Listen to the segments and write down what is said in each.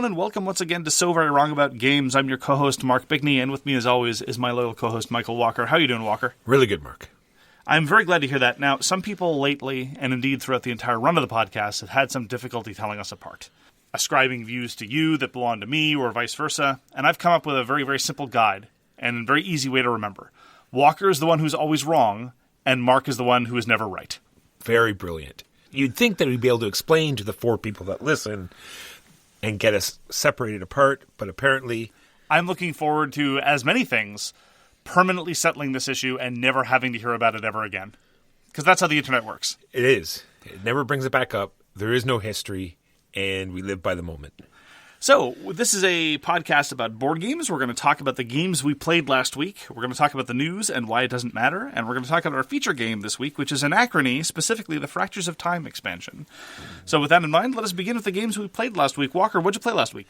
gentlemen, welcome once again to So Very Wrong About Games. I'm your co-host, Mark Bigney, and with me, as always, is my loyal co-host, Michael Walker. How are you doing, Walker? Really good, Mark. I'm very glad to hear that. Now, some people lately, and indeed throughout the entire run of the podcast, have had some difficulty telling us apart, ascribing views to you that belong to me, or vice versa, and I've come up with a very, very simple guide, and a very easy way to remember. Walker is the one who's always wrong, and Mark is the one who is never right. Very brilliant. You'd think that we'd be able to explain to the four people that listen and get us separated apart, but apparently... I'm looking forward to, as many things, permanently settling this issue and never having to hear about it ever again. Because that's how the internet works. It is. It never brings it back up. There is no history, and we live by the moment. So, this is a podcast about board games. We're going to talk about the games we played last week. We're going to talk about the news and why it doesn't matter. And we're going to talk about our feature game this week, which is Anachrony, specifically the Fractures of Time expansion. So, with that in mind, let us begin with the games we played last week. Walker, what'd you play last week?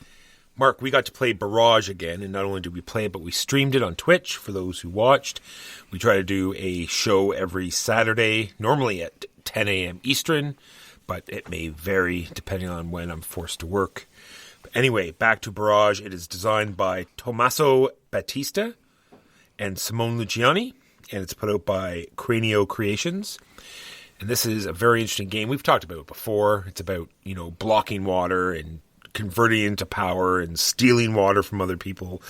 Mark, we got to play Barrage again, and not only did we play it, but we streamed it on Twitch for those who watched. We try to do a show every Saturday, normally at 10 a.m. Eastern, but it may vary depending on when I'm forced to work. Anyway, back to Barrage. It is designed by Tommaso Battista and Simone Luciani, and it's put out by Cranio Creations. And this is a very interesting game. We've talked about it before. It's about, blocking water and converting it into power and stealing water from other people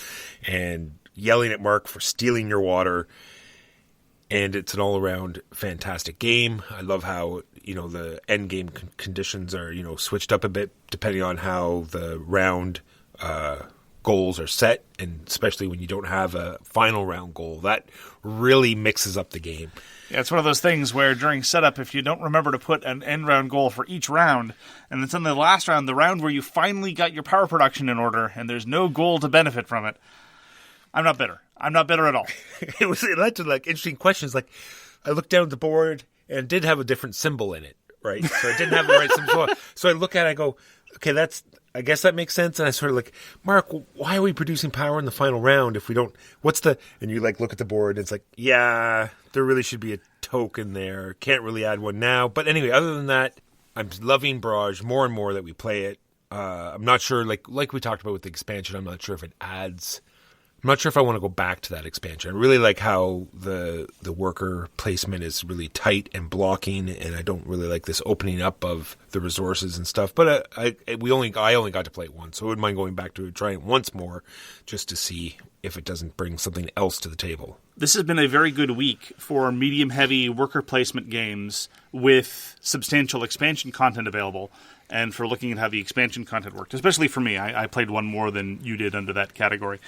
and yelling at Mark for stealing your water. And it's an all-around fantastic game. I love how, the end game conditions are, switched up a bit depending on how the round goals are set, and especially when you don't have a final round goal. That really mixes up the game. Yeah, it's one of those things where during setup, if you don't remember to put an end round goal for each round, and it's in the last round, the round where you finally got your power production in order, and there's no goal to benefit from it, I'm not bitter. I'm not bitter at all. It led to interesting questions. I looked down at the board and it did have a different symbol in it, right? So it didn't have the right symbol. So I look at it, I go, okay, I guess that makes sense. And I sort of Mark, why are we producing power in the final round if we don't, and you look at the board and it's yeah, there really should be a token there. Can't really add one now. But anyway, other than that, I'm loving Barrage more and more that we play it. I'm not sure, like we talked about with the expansion, I'm not sure if it adds... I'm not sure if I want to go back to that expansion. I really like how the worker placement is really tight and blocking, and I don't really like this opening up of the resources and stuff. But I only got to play it once, so I wouldn't mind going back to it, trying it once more, just to see if it doesn't bring something else to the table. This has been a very good week for medium-heavy worker placement games with substantial expansion content available, and for looking at how the expansion content worked, especially for me. I played one more than you did under that category.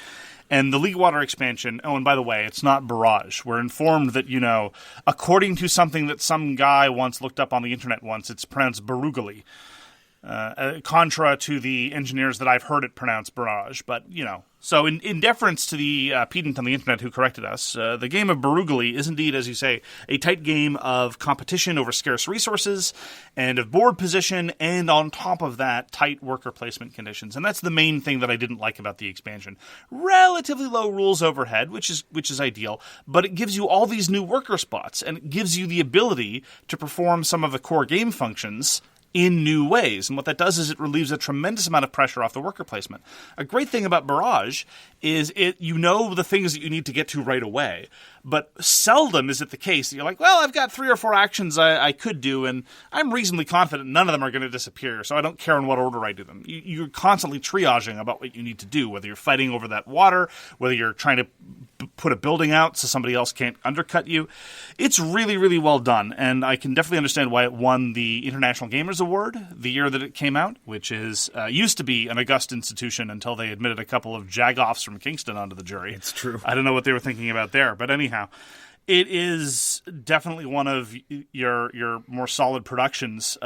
And the League Water expansion, and by the way, it's not Barrage. We're informed that, according to something that some guy once looked up on the internet once, it's pronounced Barugally. Contra to the engineers that I've heard it pronounced Barrage. But, so in deference to the pedant on the internet who corrected us, the game of Barugally is indeed, as you say, a tight game of competition over scarce resources and of board position, and on top of that, tight worker placement conditions. And that's the main thing that I didn't like about the expansion. Relatively low rules overhead, which is ideal, but it gives you all these new worker spots, and it gives you the ability to perform some of the core game functions in new ways. And what that does is it relieves a tremendous amount of pressure off the worker placement. A great thing about Barrage is the things that you need to get to right away. But seldom is it the case that you're I've got 3 or 4 actions I could do, and I'm reasonably confident none of them are going to disappear, so I don't care in what order I do them. You're constantly triaging about what you need to do, whether you're fighting over that water, whether you're trying to put a building out so somebody else can't undercut you. It's really, really well done, and I can definitely understand why it won the International Gamers Award the year that it came out, which is used to be an august institution until they admitted a couple of jagoffs from Kingston onto the jury. It's true. I don't know what they were thinking about there, but anyhow, it is definitely one of your more solid productions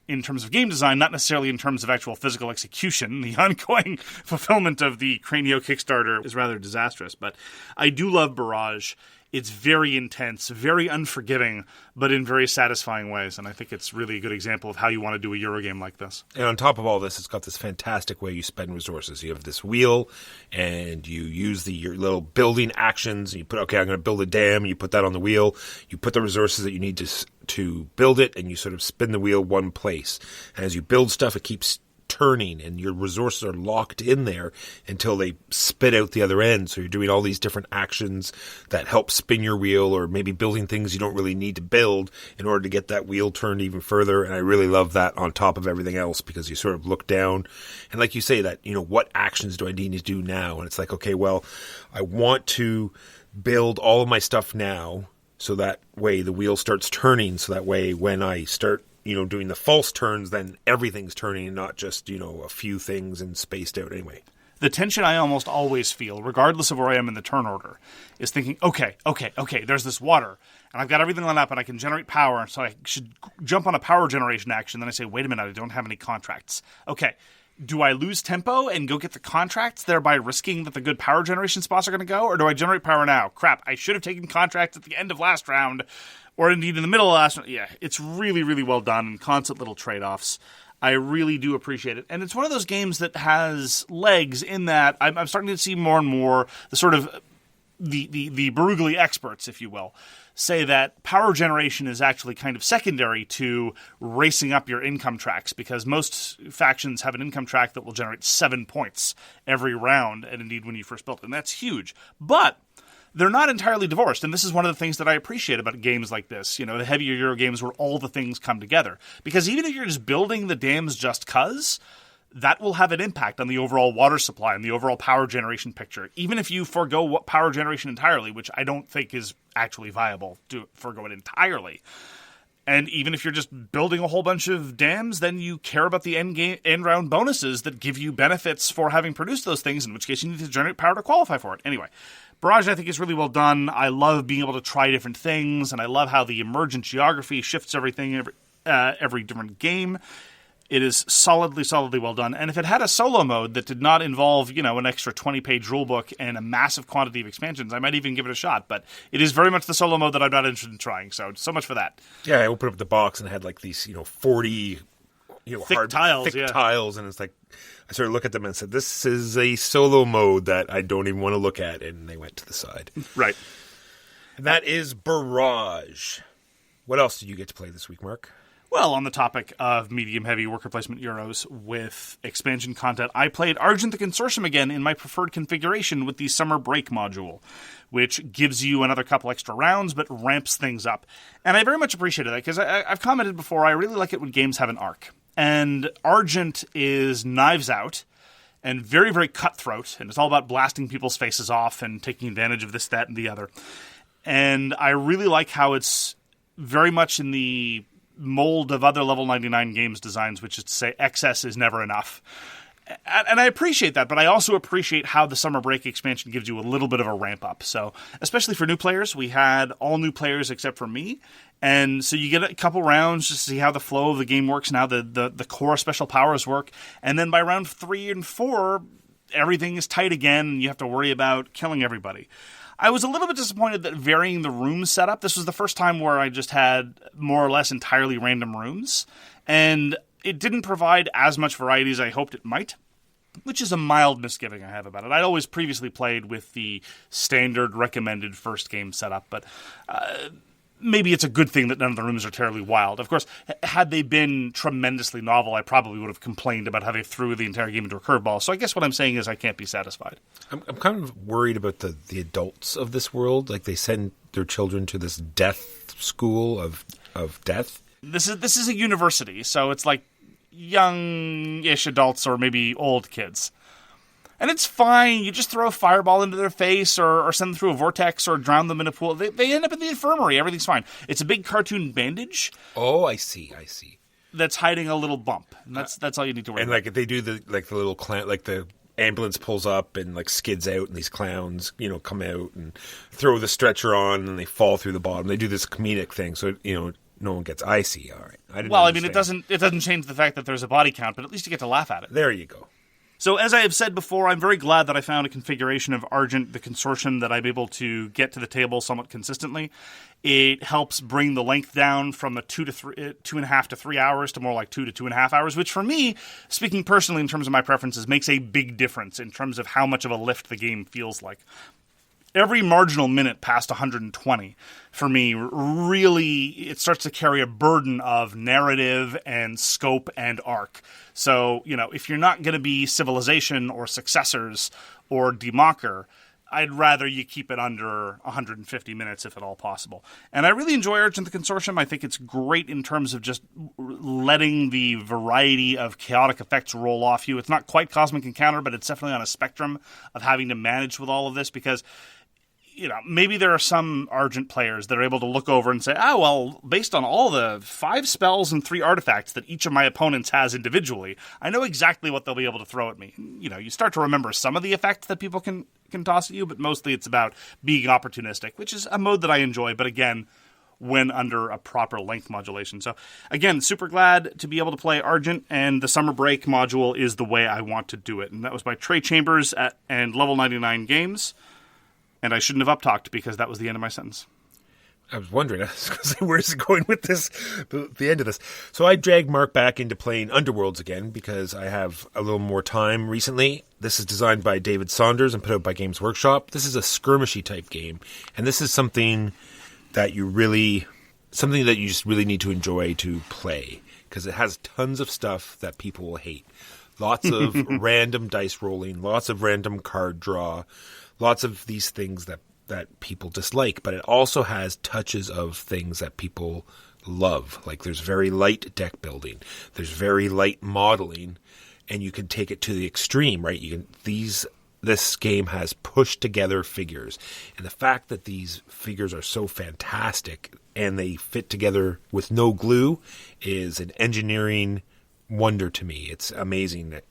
in terms of game design, not necessarily in terms of actual physical execution. The ongoing fulfillment of the Cranio Kickstarter is rather disastrous, but I do love Barrage. It's very intense, very unforgiving, but in very satisfying ways. And I think it's really a good example of how you want to do a Eurogame like this. And on top of all this, it's got this fantastic way you spend resources. You have this wheel, and you use your little building actions. You put, okay, I'm going to build a dam. You put that on the wheel. You put the resources that you need to build it, and you sort of spin the wheel one place. And as you build stuff, it keeps turning, and your resources are locked in there until they spit out the other end. So you're doing all these different actions that help spin your wheel, or maybe building things you don't really need to build in order to get that wheel turned even further. And I really love that on top of everything else, because you sort of look down and, like you say, that, what actions do I need to do now? And it's like, okay, well, I want to build all of my stuff now, so that way the wheel starts turning, so that way when I start doing the false turns, then everything's turning, not just, a few things and spaced out anyway. The tension I almost always feel, regardless of where I am in the turn order, is thinking, okay, there's this water, and I've got everything lined up, and I can generate power, so I should jump on a power generation action. Then I say, wait a minute, I don't have any contracts. Okay, do I lose tempo and go get the contracts, thereby risking that the good power generation spots are going to go, or do I generate power now? Crap, I should have taken contracts at the end of last round, or indeed in the middle of last round. Yeah, it's really, really well done, and constant little trade-offs. I really do appreciate it. And it's one of those games that has legs in that I'm starting to see more and more the sort of the Barugli experts, if you will, say that power generation is actually kind of secondary to racing up your income tracks, because most factions have an income track that will generate 7 points every round, and indeed when you first built it. And that's huge. But they're not entirely divorced, and this is one of the things that I appreciate about games like this, the heavier Euro games where all the things come together. Because even if you're just building the dams just 'cause, that will have an impact on the overall water supply and the overall power generation picture. Even if you forego power generation entirely, which I don't think is actually viable to forego it entirely. And even if you're just building a whole bunch of dams, then you care about the end round bonuses that give you benefits for having produced those things, in which case you need to generate power to qualify for it. Anyway, Barrage, I think, is really well done. I love being able to try different things, and I love how the emergent geography shifts everything every different game. It is solidly well done. And if it had a solo mode that did not involve, an extra 20-page rulebook and a massive quantity of expansions, I might even give it a shot. But it is very much the solo mode that I'm not interested in trying. So much for that. Yeah, I opened up the box and it had like these, 40 thick tiles, and it's like, I sort of look at them and said, this is a solo mode that I don't even want to look at, and they went to the side. Right. And that is Barrage. What else did you get to play this week, Mark? Well, on the topic of medium-heavy worker placement Euros with expansion content, I played Argent the Consortium again in my preferred configuration with the Summer Break module, which gives you another couple extra rounds but ramps things up. And I very much appreciated that, because I've commented before, I really like it when games have an arc. And Argent is knives out and very, very cutthroat, and it's all about blasting people's faces off and taking advantage of this, that, and the other. And I really like how it's very much in the mold of other level 99 games designs, which is to say excess is never enough. And I appreciate that, but I also appreciate how the Summer Break expansion gives you a little bit of a ramp up. So, especially for new players, we had all new players except for me. And so you get a couple rounds just to see how the flow of the game works and how the core special powers work. And then by round 3 and 4, everything is tight again, and you have to worry about killing everybody. I was a little bit disappointed that varying the room setup, this was the first time where I just had more or less entirely random rooms, and it didn't provide as much variety as I hoped it might, which is a mild misgiving I have about it. I'd always previously played with the standard recommended first game setup, but maybe it's a good thing that none of the rooms are terribly wild. Of course, had they been tremendously novel, I probably would have complained about how they threw the entire game into a curveball. So I guess what I'm saying is I can't be satisfied. I'm kind of worried about the adults of this world. Like, they send their children to this death school of death. This is a university, so it's like young-ish adults or maybe old kids. And it's fine. You just throw a fireball into their face or send them through a vortex or drown them in a pool. They end up in the infirmary. Everything's fine. It's a big cartoon bandage. Oh, I see. That's hiding a little bump. And that's all you need to worry about. And like they do the little clown, like the ambulance pulls up and like skids out, and these clowns, come out and throw the stretcher on, and they fall through the bottom. They do this comedic thing, so no one gets icy. All right. Well, I mean, it doesn't change the fact that there's a body count, but at least you get to laugh at it. There you go. So as I have said before, I'm very glad that I found a configuration of Argent, the Consortium, that I'm able to get to the table somewhat consistently. It helps bring the length down from a 2.5 to 3 hours to more like 2 to 2.5 hours, which for me, speaking personally in terms of my preferences, makes a big difference in terms of how much of a lift the game feels like. every marginal minute past 120 for me, really, it starts to carry a burden of narrative and scope and arc. So, if you're not going to be Civilization or Successors or Democker, I'd rather you keep it under 150 minutes if at all possible. And I really enjoy Argent the Consortium. I think it's great in terms of just letting the variety of chaotic effects roll off you. It's not quite Cosmic Encounter, but it's definitely on a spectrum of having to manage with all of this because, maybe there are some Argent players that are able to look over and say, based on all the 5 spells and 3 artifacts that each of my opponents has individually, I know exactly what they'll be able to throw at me. You start to remember some of the effects that people can toss at you, but mostly it's about being opportunistic, which is a mode that I enjoy, but again, when under a proper length modulation. So again, super glad to be able to play Argent, and the Summer Break module is the way I want to do it. And that was by Trey Chambers and Level 99 Games. And I shouldn't have up-talked because that was the end of my sentence. I was wondering, where's it going with this, the end of this? So I dragged Mark back into playing Underworlds again because I have a little more time recently. This is designed by David Saunders and put out by Games Workshop. This is a skirmishy type game. And this is something that you just really need to enjoy to play because it has tons of stuff that people will hate. Lots of random dice rolling, lots of random card draw, lots of these things that people dislike, but it also has touches of things that people love. Like there's very light deck building, there's very light modeling, and you can take it to the extreme, right? This game has pushed together figures, and the fact that these figures are so fantastic and they fit together with no glue is an engineering wonder to me. It's amazing that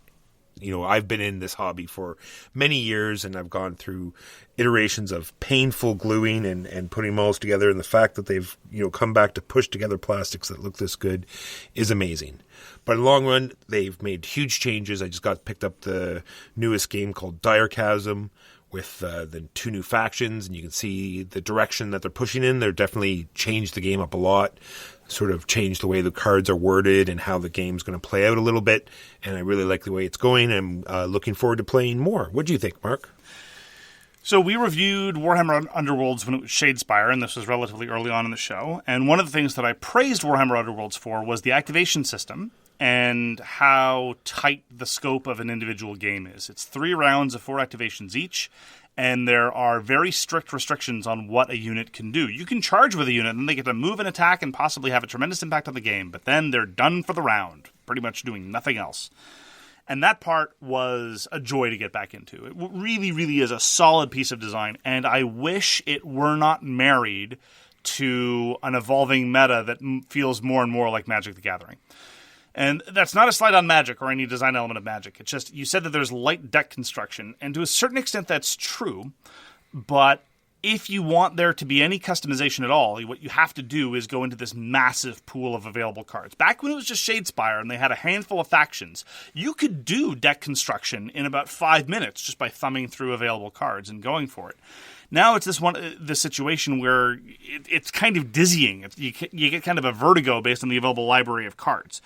I've been in this hobby for many years, and I've gone through iterations of painful gluing and putting molds together, and the fact that they've come back to push together plastics that look this good is amazing. But in the long run, they've made huge changes. I just picked up the newest game called Direchasm with the 2 new factions, and you can see the direction that they're pushing in. They're definitely changed the game up a lot, sort of changed the way the cards are worded and how the game's going to play out a little bit, and I really like the way it's going. I'm looking forward to playing more. What do you think, Mark? So we reviewed Warhammer Underworlds when it was Shadespire, and this was relatively early on in the show, and one of the things that I praised Warhammer Underworlds for was the activation system and how tight the scope of an individual game is. It's 3 rounds of 4 activations each, and there are very strict restrictions on what a unit can do. You can charge with a unit, and they get to move and attack and possibly have a tremendous impact on the game, but then they're done for the round, pretty much doing nothing else. And that part was a joy to get back into. It really, really is a solid piece of design, and I wish it were not married to an evolving meta that feels more and more like Magic the Gathering. And that's not a slight on Magic or any design element of Magic. It's just, you said that there's light deck construction, and to a certain extent that's true, but if you want there to be any customization at all, what you have to do is go into this massive pool of available cards. Back when it was just Shadespire and they had a handful of factions, you could do deck construction in about 5 minutes just by thumbing through available cards and going for it. Now it's this situation where it's kind of dizzying. You get kind of a vertigo based on the available library of cards.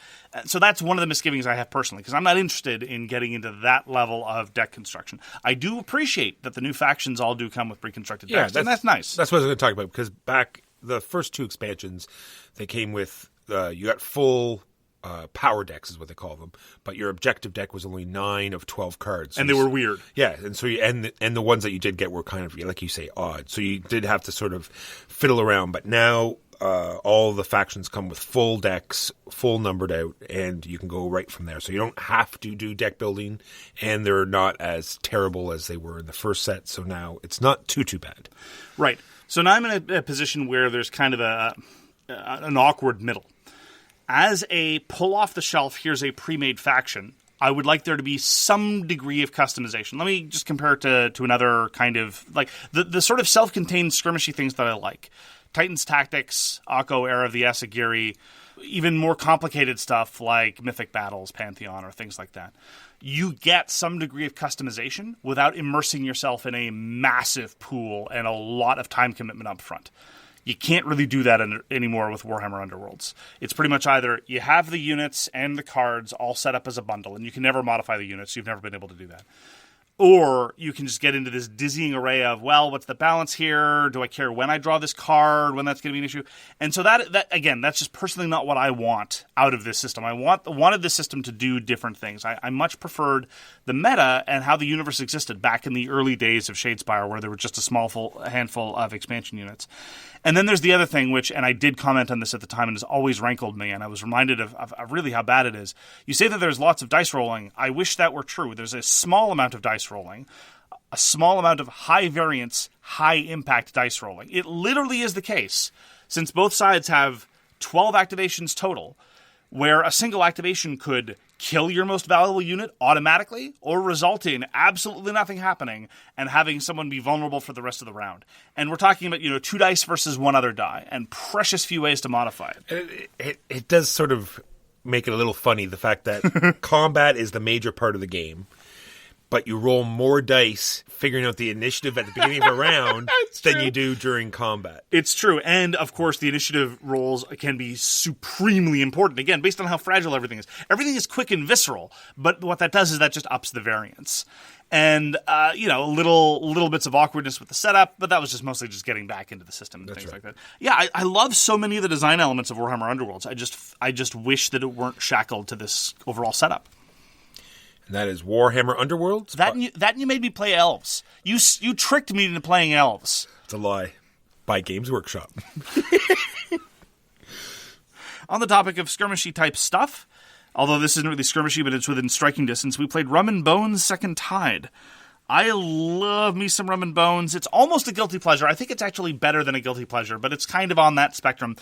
So that's one of the misgivings I have personally, because I'm not interested in getting into that level of deck construction. I do appreciate that the new factions all do come with pre-constructed decks, and that's nice. That's what I was going to talk about, because back the first 2 expansions, they came with, you got full power decks is what they call them, but your objective deck was only 9 of 12 cards, and they were weird. Yeah, and so and the ones that you did get were kind of, like you say, odd. So you did have to sort of fiddle around. But now all the factions come with full decks, full numbered out, and you can go right from there. So you don't have to do deck building, and they're not as terrible as they were in the first set. So now it's not too bad. Right. So now I'm in a position where there's kind of an awkward middle. As a pull-off-the-shelf, here's a pre-made faction, I would like there to be some degree of customization. Let me just compare it to another kind of, like, the sort of self-contained skirmishy things that I like. Titans Tactics, R.O.O.K, Era of the Asagiri, even more complicated stuff like Mythic Battles, Pantheon, or things like that. You get some degree of customization without immersing yourself in a massive pool and a lot of time commitment up front. You can't really do that anymore with Warhammer Underworlds. It's pretty much either you have the units and the cards all set up as a bundle, and you can never modify the units. You've never been able to do that. Or you can just get into this dizzying array of, well, what's the balance here? Do I care when I draw this card, when that's going to be an issue? And so that again, that's just personally not what I want out of this system. I wanted this system to do different things. I much preferred the meta and how the universe existed back in the early days of Shadespire, where there were just a handful of expansion units. And then there's the other thing, and I did comment on this at the time, and has always rankled me, and I was reminded of really how bad it is. You say that there's lots of dice rolling. I wish that were true. There's a small amount of dice rolling, a small amount of high variance, high impact dice rolling. It literally is the case, since both sides have 12 activations total, where a single activation could kill your most valuable unit automatically or result in absolutely nothing happening and having someone be vulnerable for the rest of the round. And we're talking about, 2 dice versus one other die and precious few ways to modify it. It does sort of make it a little funny, the fact that combat is the major part of the game, but you roll more dice figuring out the initiative at the beginning of a round than you do during combat. It's true. And, of course, the initiative rolls can be supremely important. Again, based on how fragile everything is. Everything is quick and visceral, but what that does is that just ups the variance. And, little bits of awkwardness with the setup, but that was just mostly just getting back into the system and things like that. Yeah, I love so many of the design elements of Warhammer Underworlds. I just wish that it weren't shackled to this overall setup. And that is Warhammer Underworlds. That you made me play elves. You tricked me into playing elves. It's a lie. By Games Workshop. On the topic of skirmishy type stuff, although this isn't really skirmishy, but it's within striking distance, we played Rum and Bones Second Tide. I love me some Rum and Bones. It's almost a guilty pleasure. I think it's actually better than a guilty pleasure, but it's kind of on that spectrum.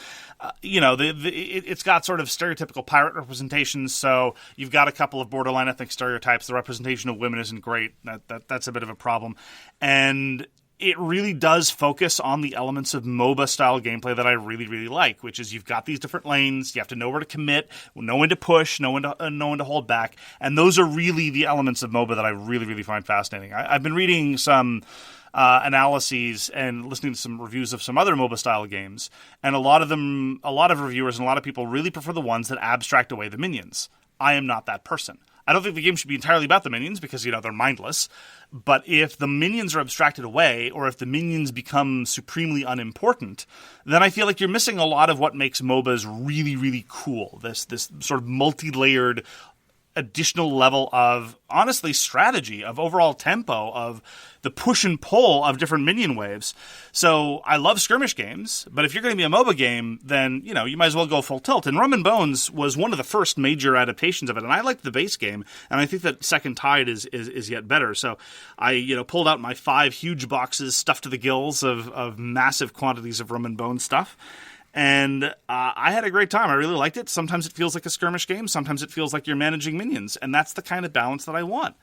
It's got sort of stereotypical pirate representations, so you've got a couple of borderline ethnic stereotypes. The representation of women isn't great. That's a bit of a problem. And it really does focus on the elements of MOBA-style gameplay that I really, really like, which is you've got these different lanes, you have to know where to commit, know when to push, know when to hold back, and those are really the elements of MOBA that I really, really find fascinating. I've been reading some analyses and listening to some reviews of some other MOBA-style games, and a lot of reviewers and a lot of people really prefer the ones that abstract away the minions. I am not that person. I don't think the game should be entirely about the minions because, they're mindless. But if the minions are abstracted away, or if the minions become supremely unimportant, then I feel like you're missing a lot of what makes MOBAs really, really cool. This sort of multi-layered additional level of, honestly, strategy, of overall tempo, of the push and pull of different minion waves. So I love skirmish games, but if you're going to be a MOBA game, then, you might as well go full tilt. And Rum and Bones was one of the first major adaptations of it, and I liked the base game, and I think that Second Tide is yet better. So I, pulled out my 5 huge boxes stuffed to the gills of massive quantities of Rum and Bones stuff. And I had a great time. I really liked it. Sometimes it feels like a skirmish game. Sometimes it feels like you're managing minions. And that's the kind of balance that I want.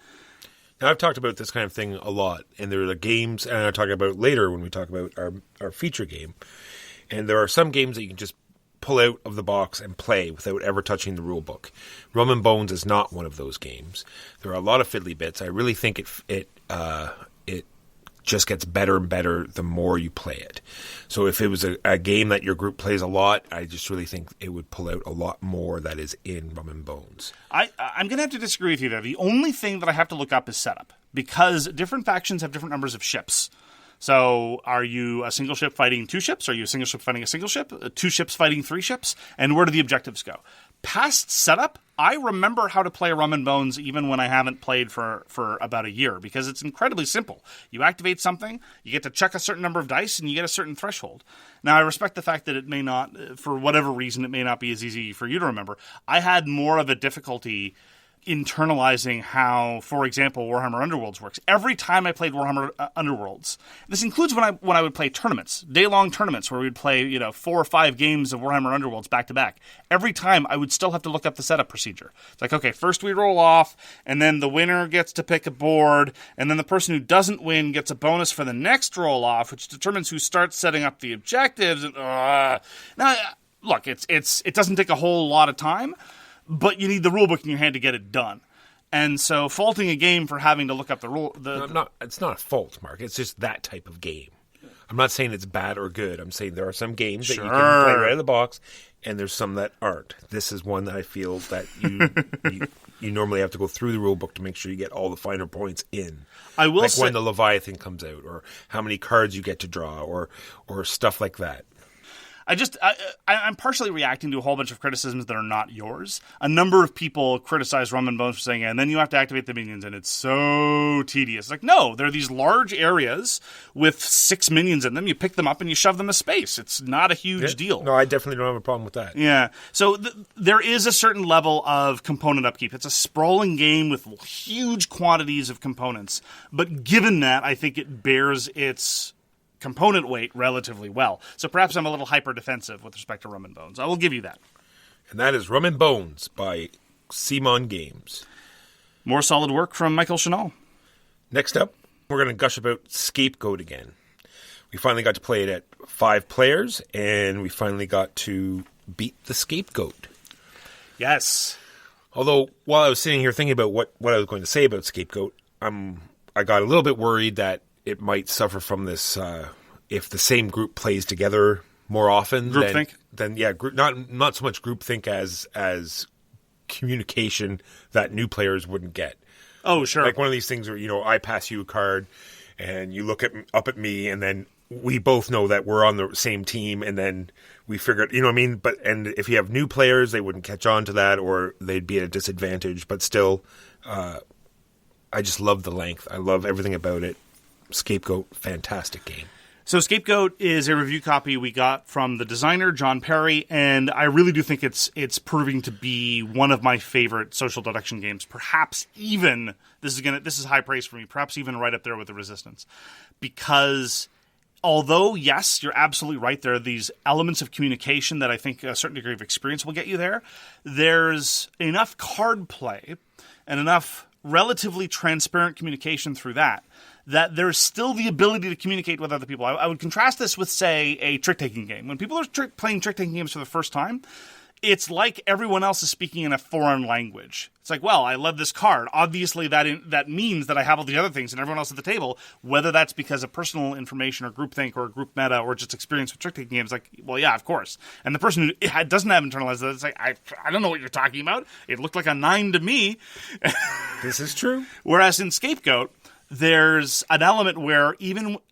Now, I've talked about this kind of thing a lot. And there are games, and I'll talk about later when we talk about our feature game. And there are some games that you can just pull out of the box and play without ever touching the rule book. Rum and Bones is not one of those games. There are a lot of fiddly bits. I really think it just gets better and better the more you play it. So if it was a game that your group plays a lot, I just really think it would pull out a lot more that is in Rum and Bones. I'm going to have to disagree with you there. The only thing that I have to look up is setup, because different factions have different numbers of ships. So are you a single ship fighting 2 ships? Are you a single ship fighting a single ship? 2 ships fighting 3 ships? And where do the objectives go? Past setup, I remember how to play Rum and Bones even when I haven't played for about a year, because it's incredibly simple. You activate something, you get to check a certain number of dice, and you get a certain threshold. Now, I respect the fact that it may not, for whatever reason, it may not be as easy for you to remember. I had more of a difficulty internalizing how, for example, Warhammer Underworlds works. Every time I played Warhammer Underworlds, this includes when I would play tournaments, day-long tournaments where we'd play 4 or 5 games of Warhammer Underworlds back to back. Every time I would still have to look up the setup procedure. It's like, okay, first we roll off, and then the winner gets to pick a board, and then the person who doesn't win gets a bonus for the next roll off, which determines who starts setting up the objectives. And, now, look, it doesn't take a whole lot of time, but you need the rulebook in your hand to get it done. And so faulting a game for having to look up the rule... It's not a fault, Mark. It's just that type of game. I'm not saying it's bad or good. I'm saying there are some games that you can play right out of the box, and there's some that aren't. This is one that I feel that you normally have to go through the rule book to make sure you get all the finer points in. I will like say, when the Leviathan comes out, or how many cards you get to draw, or stuff like that. I'm partially reacting to a whole bunch of criticisms that are not yours. A number of people criticize Rum and Bones for saying, and then you have to activate the minions, and it's so tedious. Like, no, there are these large areas with 6 minions in them. You pick them up and you shove them to space. It's not a huge deal. No, I definitely don't have a problem with that. Yeah. So there is a certain level of component upkeep. It's a sprawling game with huge quantities of components. But given that, I think it bears its component weight relatively well. So perhaps I'm a little hyper-defensive with respect to Rum and Bones. I will give you that. And that is Rum and Bones by CMON Games. More solid work from Michael Shinall. Next up, we're going to gush about Scapegoat again. We finally got to play it at 5 players, and we finally got to beat the Scapegoat. Yes. Although, while I was sitting here thinking about what I was going to say about Scapegoat, I got a little bit worried that it might suffer from this if the same group plays together more often. Groupthink? Then not so much groupthink as communication that new players wouldn't get. Oh, sure. Like one of these things where, I pass you a card and you look up at me, and then we both know that we're on the same team, and then we figure, you know what I mean? And if you have new players, they wouldn't catch on to that, or they'd be at a disadvantage. But still, I just love the length. I love everything about it. Scapegoat, fantastic game. So Scapegoat is a review copy we got from the designer, John Perry, and I really do think it's proving to be one of my favorite social deduction games. Perhaps even, this is high praise for me, perhaps even right up there with the Resistance. Because although, yes, you're absolutely right, there are these elements of communication that I think a certain degree of experience will get you there, there's enough card play and enough relatively transparent communication through that there's still the ability to communicate with other people. I would contrast this with, say, a trick-taking game. When people are playing trick-taking games for the first time, it's like everyone else is speaking in a foreign language. It's like, well, I love this card. Obviously, that means that I have all the other things and everyone else at the table, whether that's because of personal information or groupthink or group meta or just experience with trick-taking games. Like, well, yeah, of course. And the person who doesn't have internalized that, it's like, I don't know what you're talking about. It looked like a 9 to me. This is true. Whereas in Scapegoat, there's an element where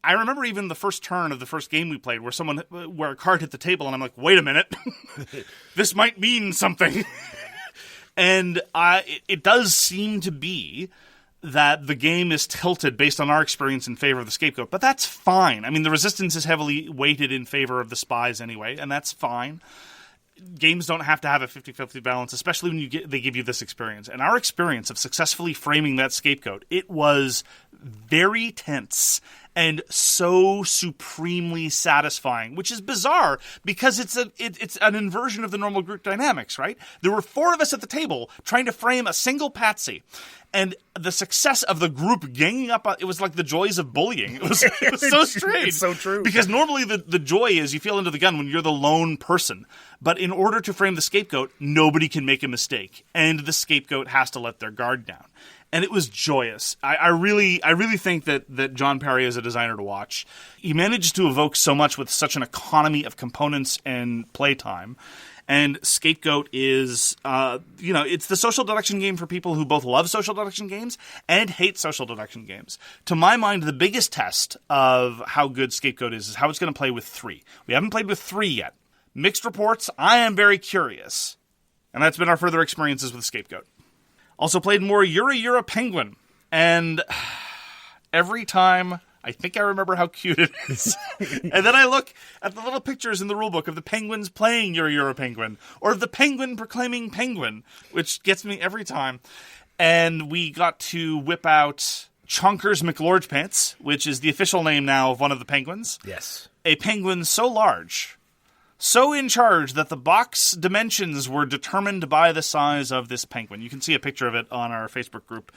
I remember even the first turn of the first game we played where a card hit the table and I'm like, wait a minute, this might mean something. And it does seem to be that the game is tilted based on our experience in favor of the Scapegoat, but that's fine. I mean, the Resistance is heavily weighted in favor of the Spies anyway, and that's fine. Games don't have to have a 50-50 balance, especially when they give you this experience. And our experience of successfully framing that Scapegoat, it was very tense and so supremely satisfying, which is bizarre because it's an inversion of the normal group dynamics, right? There were 4 of us at the table trying to frame a single patsy. And the success of the group ganging up, it was like the joys of bullying. It was so strange. It's so true. Because normally the joy is you feel into the gun when you're the lone person. But in order to frame the Scapegoat, nobody can make a mistake. And the Scapegoat has to let their guard down. And it was joyous. I really think that John Perry is a designer to watch. He managed to evoke so much with such an economy of components and playtime. And Scapegoat is, it's the social deduction game for people who both love social deduction games and hate social deduction games. To my mind, the biggest test of how good Scapegoat is how it's going to play with 3. We haven't played with 3 yet. Mixed reports, I am very curious. And that's been our further experiences with Scapegoat. Also played more Yura Penguin. And every time I think I remember how cute it is. And then I look at the little pictures in the rulebook of the penguins playing Yura Penguin, or of the penguin proclaiming penguin, which gets me every time. And we got to whip out Chonkers McLordpants, which is the official name now of one of the penguins. Yes. A penguin so large, so in charge that the box dimensions were determined by the size of this penguin. You can see a picture of it on our Facebook group.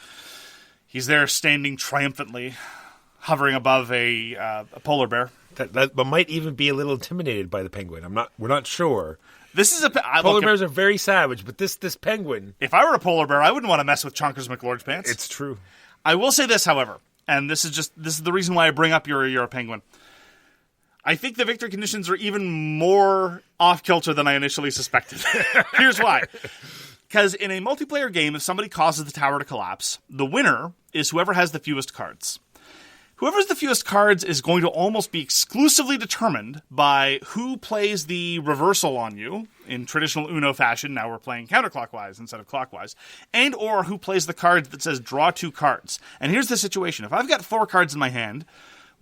He's there standing triumphantly, hovering above a polar bear. That might even be a little intimidated by the penguin. We're not sure. This is polar bears are very savage, but this penguin. If I were a polar bear, I wouldn't want to mess with Chonkers McLordpants. It's true. I will say this, however, and this is the reason why I bring up Yura Penguin. I think the victory conditions are even more off kilter than I initially suspected. Here's why. Because in a multiplayer game, if somebody causes the tower to collapse, the winner is whoever has the fewest cards. Whoever has the fewest cards is going to almost be exclusively determined by who plays the reversal on you, in traditional Uno fashion. Now we're playing counterclockwise instead of clockwise, and or who plays the card that says draw 2 cards. And here's the situation. If I've got 4 cards in my hand,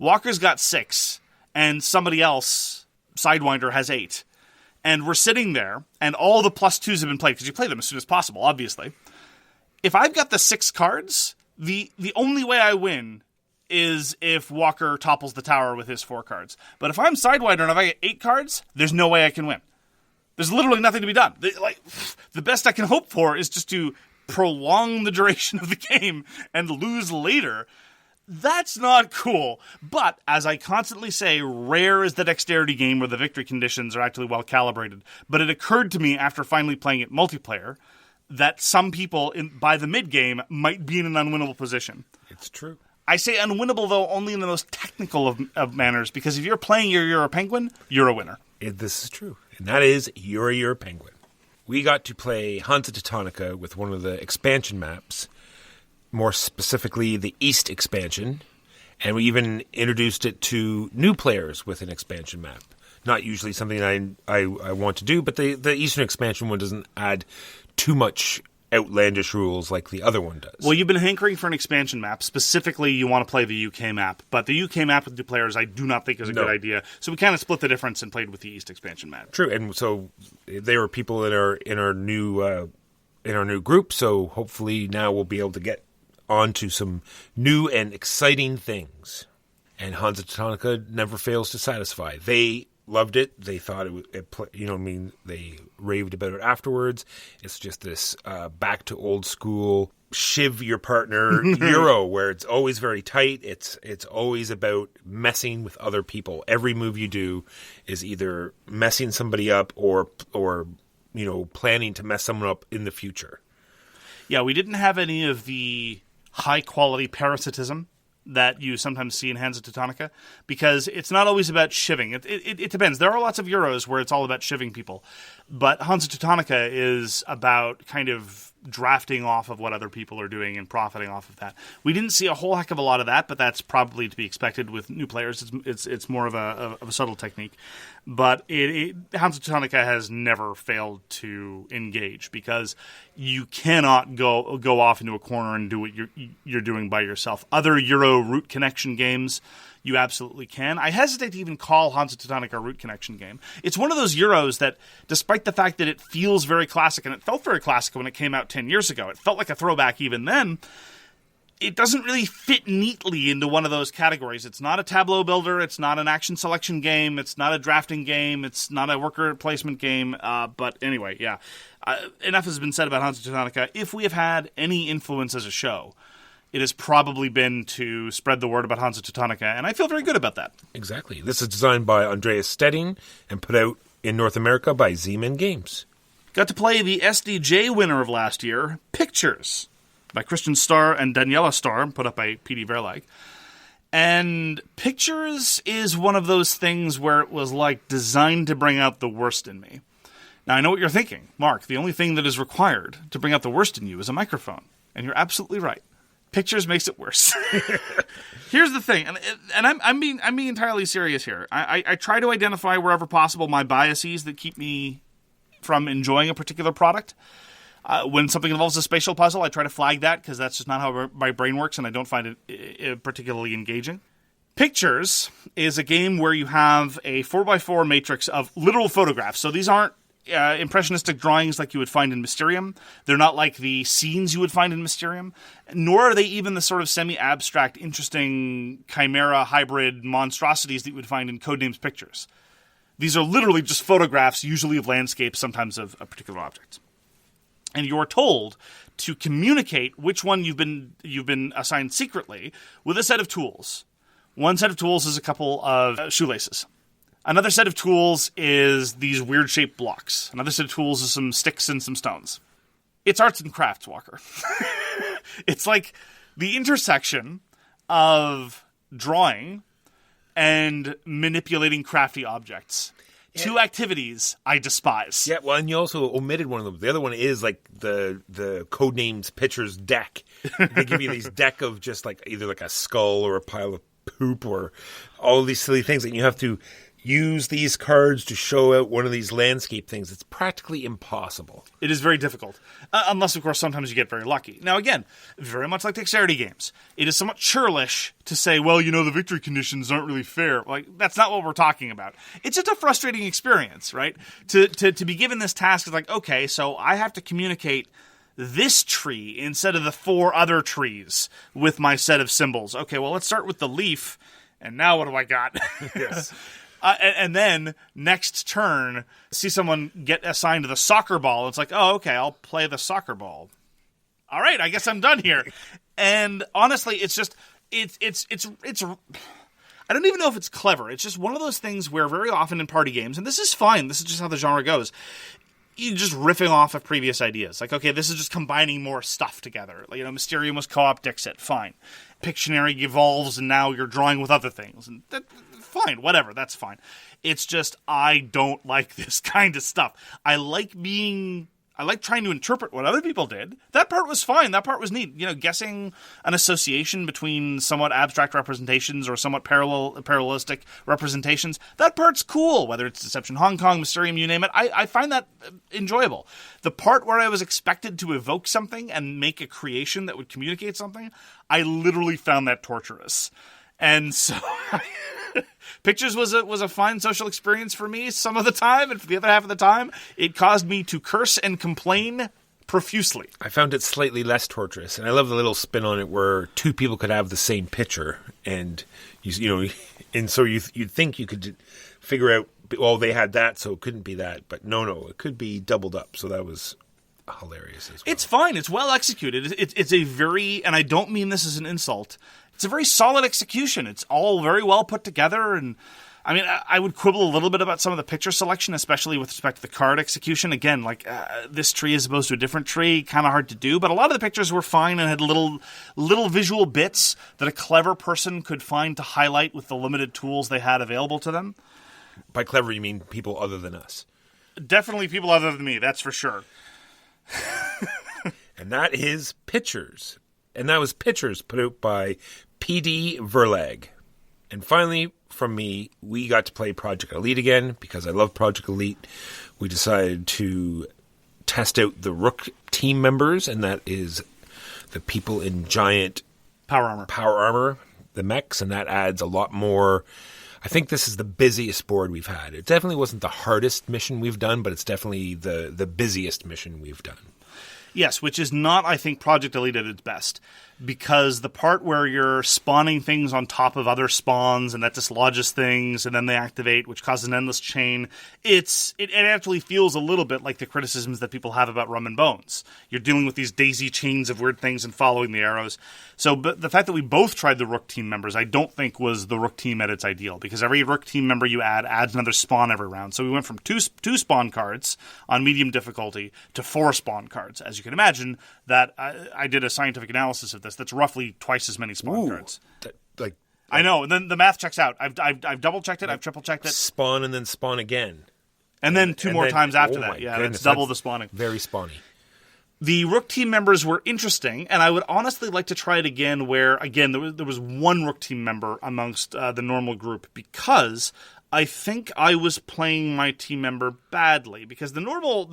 Walker's got 6, and somebody else, Sidewinder, has 8, and we're sitting there, and all the +2s have been played, because you play them as soon as possible, obviously. If I've got the 6 cards, the only way I win is if Walker topples the tower with his 4 cards. But if I'm Sidewinder and if I get 8 cards, there's no way I can win. There's literally nothing to be done. The best I can hope for is just to prolong the duration of the game and lose later. That's not cool. But, as I constantly say, rare is the dexterity game where the victory conditions are actually well calibrated. But it occurred to me after finally playing it multiplayer that some people by the mid-game might be in an unwinnable position. It's true. I say unwinnable, though, only in the most technical of manners, because if you're playing You're a Penguin, you're a winner. This is true. And that is You're a Penguin. We got to play Hansa Teutonica with one of the expansion maps, more specifically the East expansion, and we even introduced it to new players with an expansion map. Not usually something I want to do, but the Eastern expansion one doesn't add too much outlandish rules like the other one does. Well, you've been hankering for an expansion map. Specifically, you want to play the UK map. But the UK map with 2 players, I do not think is a good idea. So we kind of split the difference and played with the East expansion map. True, and so they were people in our new group. So hopefully now we'll be able to get onto some new and exciting things. And Hansa Teutonica never fails to satisfy. They loved it. They thought they raved about it afterwards. It's just this back to old school shiv your partner Euro, where it's always very tight. It's always about messing with other people. Every move you do is either messing somebody up or planning to mess someone up in the future. Yeah, we didn't have any of the high quality parasitism that you sometimes see in Hansa Teutonica, because it's not always about shivving. It depends. There are lots of Euros where it's all about shivving people, but Hansa Teutonica is about kind of drafting off of what other people are doing and profiting off of that. We didn't see a whole heck of a lot of that, but that's probably to be expected with new players. It's more of a subtle technique, but Hansa Teutonica has never failed to engage, because you cannot go off into a corner and do what you're doing by yourself. Other Euro root connection games, you absolutely can. I hesitate to even call Hansa Teutonica a root connection game. It's one of those Euros that, despite the fact that it feels very classic, and it felt very classic when it came out 10 years ago, it felt like a throwback even then, it doesn't really fit neatly into one of those categories. It's not a tableau builder, it's not an action selection game, it's not a drafting game, it's not a worker placement game, but anyway, yeah. Enough has been said about Hansa Teutonica. If we have had any influence as a show, it has probably been to spread the word about Hansa Teutonica, and I feel very good about that. Exactly. This is designed by Andreas Steding and put out in North America by CMON Games. Got to play the SDJ winner of last year, Pictures, by Christian Starr and Daniela Starr, put up by PD-Verlag. And Pictures is one of those things where it was like designed to bring out the worst in me. Now, I know what you're thinking. Mark, the only thing that is required to bring out the worst in you is a microphone. And you're absolutely right. Pictures makes it worse. Here's the thing, and I'm being entirely serious here. I try to identify wherever possible my biases that keep me from enjoying a particular product. When something involves a spatial puzzle, I try to flag that, because that's just not how my brain works, and I don't find it particularly engaging. Pictures is a game where you have a 4x4 matrix of literal photographs. So these aren't impressionistic drawings like you would find in Mysterium. They're not like the scenes you would find in Mysterium, nor are they even the sort of semi-abstract, interesting chimera hybrid monstrosities that you would find in Codenames Pictures. These are literally just photographs, usually of landscapes, sometimes of particular objects. And you're told to communicate which one you've been assigned secretly with a set of tools. One set of tools is a couple of shoelaces. Another set of tools is these weird-shaped blocks. Another set of tools is some sticks and some stones. It's arts and crafts, Walker. It's like the intersection of drawing and manipulating crafty objects. Two activities I despise. Yeah, well, and you also omitted one of them. The other one is like the Codenames Pitcher's deck. They give you these deck of just like either like a skull or a pile of poop or all these silly things, and you have to use these cards to show out one of these landscape things. It's practically impossible. It is very difficult. Unless, of course, sometimes you get very lucky. Now, again, very much like dexterity games, it is somewhat churlish to say, well, the victory conditions aren't really fair. Like, that's not what we're talking about. It's just a frustrating experience, right? To be given this task is like, okay, so I have to communicate this tree instead of the 4 other trees with my set of symbols. Okay, well, let's start with the leaf, and now what do I got? Yes. And then, next turn, see someone get assigned to the soccer ball. It's like, oh, okay, I'll play the soccer ball. All right, I guess I'm done here. And honestly, it's just, it's I don't even know if it's clever. It's just one of those things where very often in party games, and this is fine, this is just how the genre goes, you're just riffing off of previous ideas. Like, okay, this is just combining more stuff together. Like, Mysterium was co-op Dixit, fine. Pictionary evolves, and now you're drawing with other things. And fine, whatever, that's fine. It's just, I don't like this kind of stuff. I like trying to interpret what other people did. That part was fine. That part was neat. Guessing an association between somewhat abstract representations or somewhat parallelistic representations. That part's cool. Whether it's Deception Hong Kong, Mysterium, you name it. I find that enjoyable. The part where I was expected to evoke something and make a creation that would communicate something, I literally found that torturous. And so Pictures was a fine social experience for me some of the time, and for the other half of the time, it caused me to curse and complain profusely. I found it slightly less torturous, and I love the little spin on it where 2 people could have the same picture, and and so you'd think you could figure out, well, they had that, so it couldn't be that, but no, it could be doubled up. So that was hilarious as well. It's fine. It's well executed. It's a very, and I don't mean this as an insult, it's a very solid execution. It's all very well put together, and I mean, I would quibble a little bit about some of the picture selection, especially with respect to the card execution. Again, like this tree as opposed to a different tree, kind of hard to do, but a lot of the pictures were fine and had little visual bits that a clever person could find to highlight with the limited tools they had available to them. By clever, you mean people other than us? Definitely people other than me, that's for sure. And that is Pictures. And that was Pictures put out by PD-Verlag. And finally, from me, we got to play Project Elite again because I love Project Elite. We decided to test out the R.O.O.K team members, and that is the people in giant power armor, the mechs, and that adds a lot more. I think this is the busiest board we've had. It definitely wasn't the hardest mission we've done, but it's definitely the busiest mission we've done. Yes, which is not, I think, Project Elite at its best. Because the part where you're spawning things on top of other spawns and that dislodges things and then they activate, which causes an endless chain, it actually feels a little bit like the criticisms that people have about Rum and Bones. You're dealing with these daisy chains of weird things and following the arrows. So but the fact that we both tried the R.O.O.K team members, I don't think was the R.O.O.K team at its ideal. Because every R.O.O.K team member you add adds another spawn every round. So we went from two spawn cards on medium difficulty to 4 spawn cards. As you can imagine, that I did a scientific analysis of this. That's roughly twice as many spawn cards. I know, and then the math checks out. I've double checked it. I've triple checked it. Spawn and then spawn again, and then two more times after that. Yeah, goodness, it's double the spawning. Very spawny. The R.O.O.K team members were interesting, and I would honestly like to try it again. Where again there was one R.O.O.K team member amongst the normal group because I think I was playing my team member badly because the normal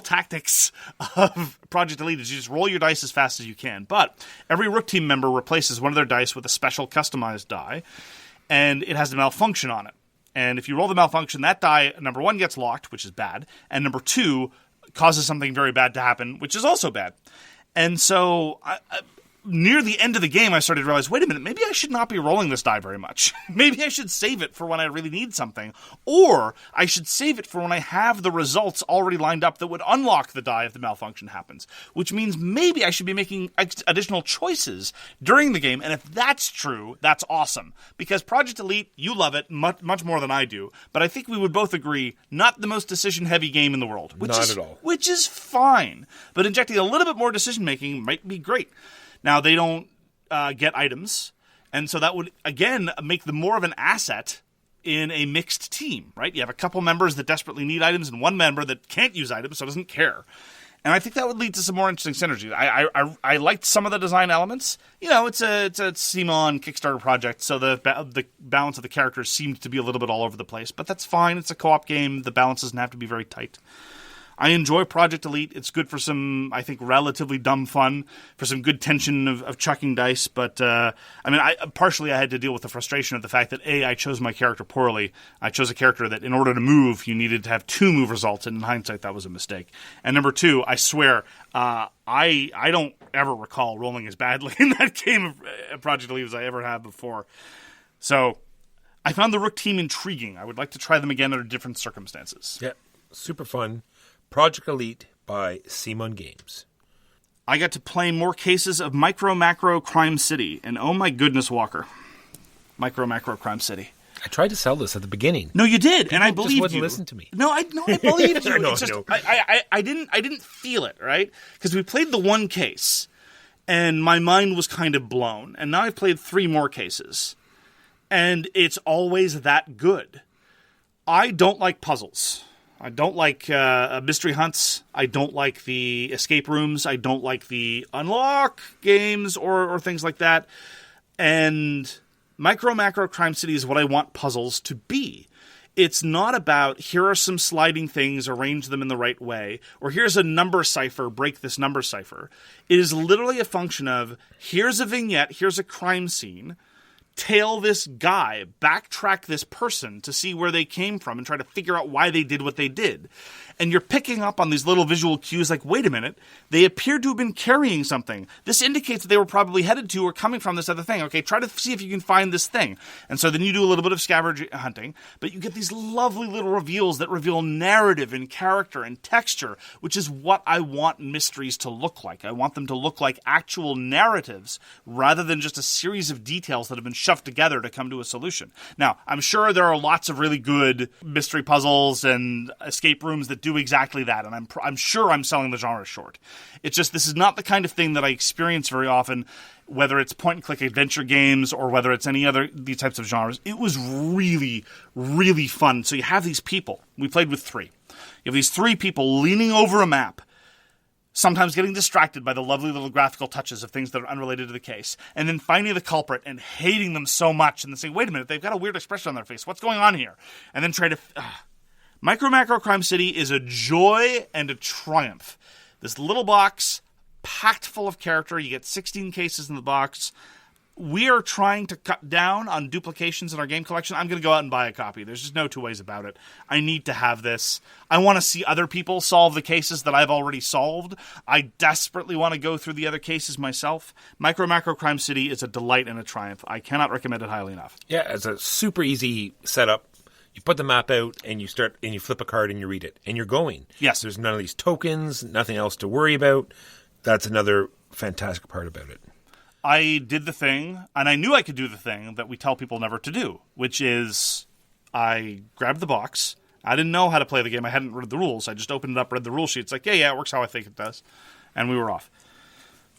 tactics of Project Elite is you just roll your dice as fast as you can. But every R.O.O.K team member replaces one of their dice with a special customized die, and it has a malfunction on it. And if you roll the malfunction, that die, number 1, gets locked, which is bad, and number 2 causes something very bad to happen, which is also bad. And so near the end of the game, I started to realize, wait a minute, maybe I should not be rolling this die very much. Maybe I should save it for when I really need something. Or I should save it for when I have the results already lined up that would unlock the die if the malfunction happens. Which means maybe I should be making additional choices during the game. And if that's true, that's awesome. Because Project Elite, you love it much more than I do. But I think we would both agree, not the most decision-heavy game in the world. Not at all. Which is fine. But injecting a little bit more decision-making might be great. Now, they don't get items, and so that would, again, make them more of an asset in a mixed team, right? You have a couple members that desperately need items and one member that can't use items, so doesn't care. And I think that would lead to some more interesting synergy. I liked some of the design elements. It's a CMON Kickstarter project, so the balance of the characters seemed to be a little bit all over the place. But that's fine. It's a co-op game. The balance doesn't have to be very tight. I enjoy Project Elite. It's good for some, I think, relatively dumb fun, for some good tension of chucking dice. But, partially I had to deal with the frustration of the fact that, A, I chose my character poorly. I chose a character that, in order to move, you needed to have 2 move results, and in hindsight, that was a mistake. And number 2, I swear, I don't ever recall rolling as badly in that game of Project Elite as I ever have before. So, I found the Rook team intriguing. I would like to try them again under different circumstances. Yeah, super fun. Project Elite by CMON Games. I got to play more cases of Micro Macro Crime City, and oh my goodness, Walker. Micro Macro Crime City. I tried to sell this at the beginning. No, you did, and I believed you. Just wouldn't listen to me. No, I believed you. No, it's just, no. I didn't feel it, right? Because we played the one case, and my mind was kind of blown. And now I've played 3 more cases, and it's always that good. I don't like puzzles. I don't like mystery hunts. I don't like the escape rooms. I don't like the unlock games or things like that. And Micro Macro Crime City is what I want puzzles to be. It's not about, here are some sliding things, arrange them in the right way, or here's a number cipher, break this number cipher. It is literally a function of, here's a vignette, here's a crime scene, tail this guy, backtrack this person to see where they came from and try to figure out why they did what they did. And you're picking up on these little visual cues like, wait a minute, they appear to have been carrying something. This indicates that they were probably headed to or coming from this other thing. Okay, try to see if you can find this thing. And so then you do a little bit of scavenger hunting, but you get these lovely little reveals that reveal narrative and character and texture, which is what I want mysteries to look like. I want them to look like actual narratives rather than just a series of details that have been shoved together to come to a solution. Now, I'm sure there are lots of really good mystery puzzles and escape rooms that do exactly that, and I'm sure I'm selling the genre short. It's just, this is not the kind of thing that I experience very often, whether it's point-and-click adventure games or whether it's any other these types of genres. It was really, really fun. So you have these people. We played with 3. You have these 3 people leaning over a map, sometimes getting distracted by the lovely little graphical touches of things that are unrelated to the case, and then finding the culprit and hating them so much, and then saying, wait a minute, they've got a weird expression on their face. What's going on here? And then try to... Micro Macro Crime City is a joy and a triumph. This little box, packed full of character. You get 16 cases in the box. We are trying to cut down on duplications in our game collection. I'm going to go out and buy a copy. There's just no 2 ways about it. I need to have this. I want to see other people solve the cases that I've already solved. I desperately want to go through the other cases myself. Micro Macro Crime City is a delight and a triumph. I cannot recommend it highly enough. Yeah, it's a super easy setup. You put the map out, and you start, and you flip a card, and you read it, and you're going. Yes. There's none of these tokens, nothing else to worry about. That's another fantastic part about it. I did the thing, and I knew I could do the thing that we tell people never to do, which is I grabbed the box. I didn't know how to play the game. I hadn't read the rules. I just opened it up, read the rule sheet. It's like, yeah, it works how I think it does. And we were off.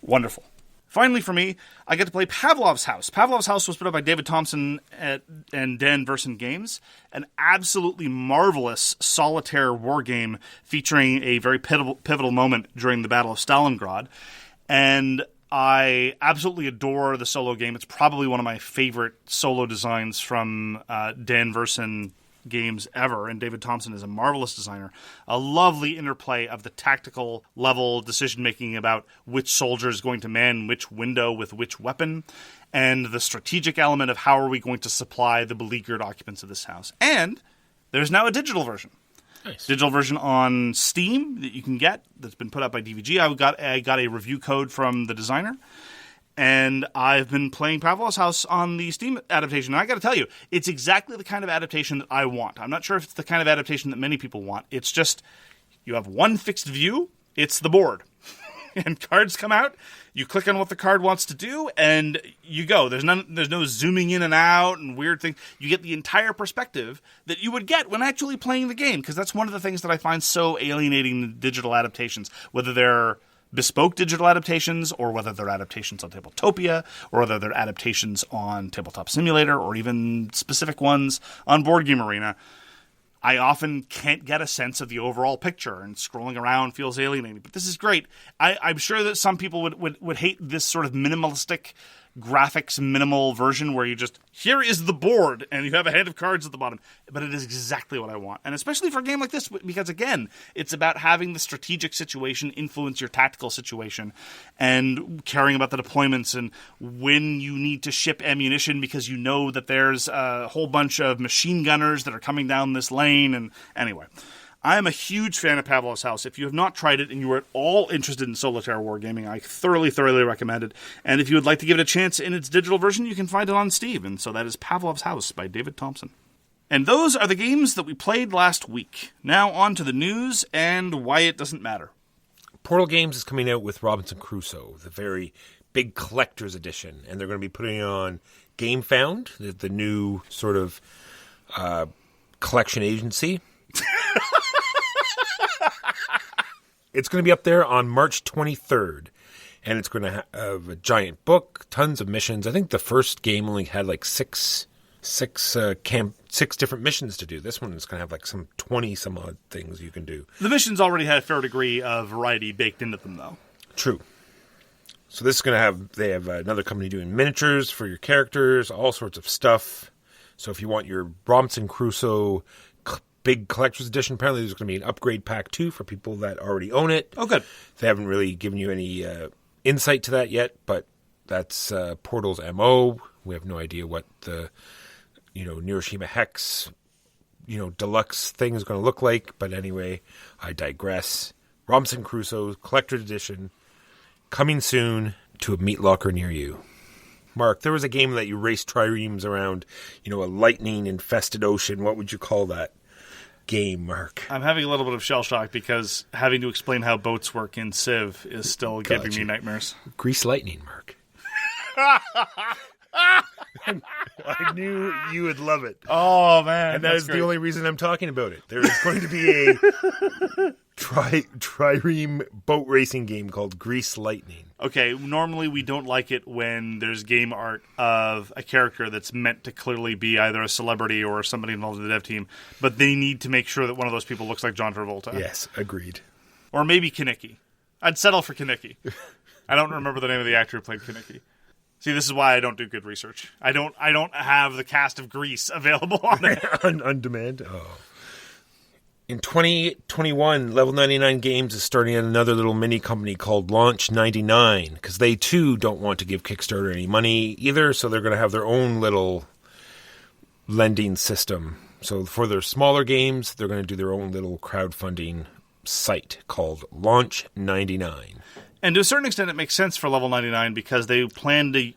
Wonderful. Finally, for me, I get to play Pavlov's House. Pavlov's House was put up by David Thompson and Dan Versen Games, an absolutely marvelous solitaire war game featuring a very pivotal moment during the Battle of Stalingrad. And I absolutely adore the solo game. It's probably one of my favorite solo designs from Dan Versen Games ever, and David Thompson is a marvelous designer. A lovely interplay of the tactical level decision-making about which soldier is going to man which window with which weapon, and the strategic element of how are we going to supply the beleaguered occupants of this house. And there's now a digital version. Nice. Digital version on Steam that you can get that's been put up by DVG. I got a review code from the designer. And I've been playing Pavlov's House on the Steam adaptation. And I got to tell you, it's exactly the kind of adaptation that I want. I'm not sure if it's the kind of adaptation that many people want. It's just, you have one fixed view, it's the board. And cards come out, you click on what the card wants to do, and you go. There's no zooming in and out and weird things. You get the entire perspective that you would get when actually playing the game, because that's one of the things that I find so alienating in digital adaptations, whether they're bespoke digital adaptations, or whether they're adaptations on Tabletopia, or whether they're adaptations on Tabletop Simulator, or even specific ones on Board Game Arena, I often can't get a sense of the overall picture, and scrolling around feels alienating. But this is great. I'm sure that some people would hate this sort of minimalistic graphics minimal version where you just, here is the board, and you have a hand of cards at the bottom. But it is exactly what I want. And especially for a game like this, because again, it's about having the strategic situation influence your tactical situation, and caring about the deployments, and when you need to ship ammunition because you know that there's a whole bunch of machine gunners that are coming down this lane. And anyway, I am a huge fan of Pavlov's House. If you have not tried it and you are at all interested in solitaire wargaming, I thoroughly recommend it. And if you would like to give it a chance in its digital version, you can find it on Steam. And so that is Pavlov's House by David Thompson. And those are the games that we played last week. Now on to the news and why it doesn't matter. Portal Games is coming out with Robinson Crusoe, the very big collector's edition. And they're going to be putting it on GameFound, the new sort of collection agency. It's going to be up there on March 23rd, and it's going to have a giant book, tons of missions. I think the first game only had like six different missions to do. This one is going to have like some 20-some odd things you can do. The missions already had a fair degree of variety baked into them, though. True. So this is going to have, they have another company doing miniatures for your characters, all sorts of stuff. So if you want your Robinson Crusoe big collector's edition, apparently there's going to be an upgrade pack too for people that already own it. Oh, good. They haven't really given you any insight to that yet, but that's Portal's MO. We have no idea what the Neuroshima Hex deluxe thing is going to look like. But anyway, I digress. Robinson Crusoe collector's edition coming soon to a meat locker near you. Mark, there was a game that you raced triremes around, a lightning-infested ocean. What would you call that game, Mark? I'm having a little bit of shell shock because having to explain how boats work in Civ is still giving me nightmares. Grease Lightning, Mark. I knew you would love it. Oh, man. And that is great. The only reason I'm talking about it. There is going to be a trireme boat racing game called Grease Lightning. Okay, normally we don't like it when there's game art of a character that's meant to clearly be either a celebrity or somebody involved in the dev team, but they need to make sure that one of those people looks like John Travolta. Yes, agreed. Or maybe Kaneki. I'd settle for Kaneki. I don't remember the name of the actor who played Kaneki. See, this is why I don't do good research. I don't have the cast of Grease available on it. on demand? Oh. In 2021, Level 99 Games is starting another little mini company called Launch 99, because they too don't want to give Kickstarter any money either, so they're going to have their own little lending system. So for their smaller games, they're going to do their own little crowdfunding site called Launch 99. And to a certain extent, it makes sense for Level 99 because they plan to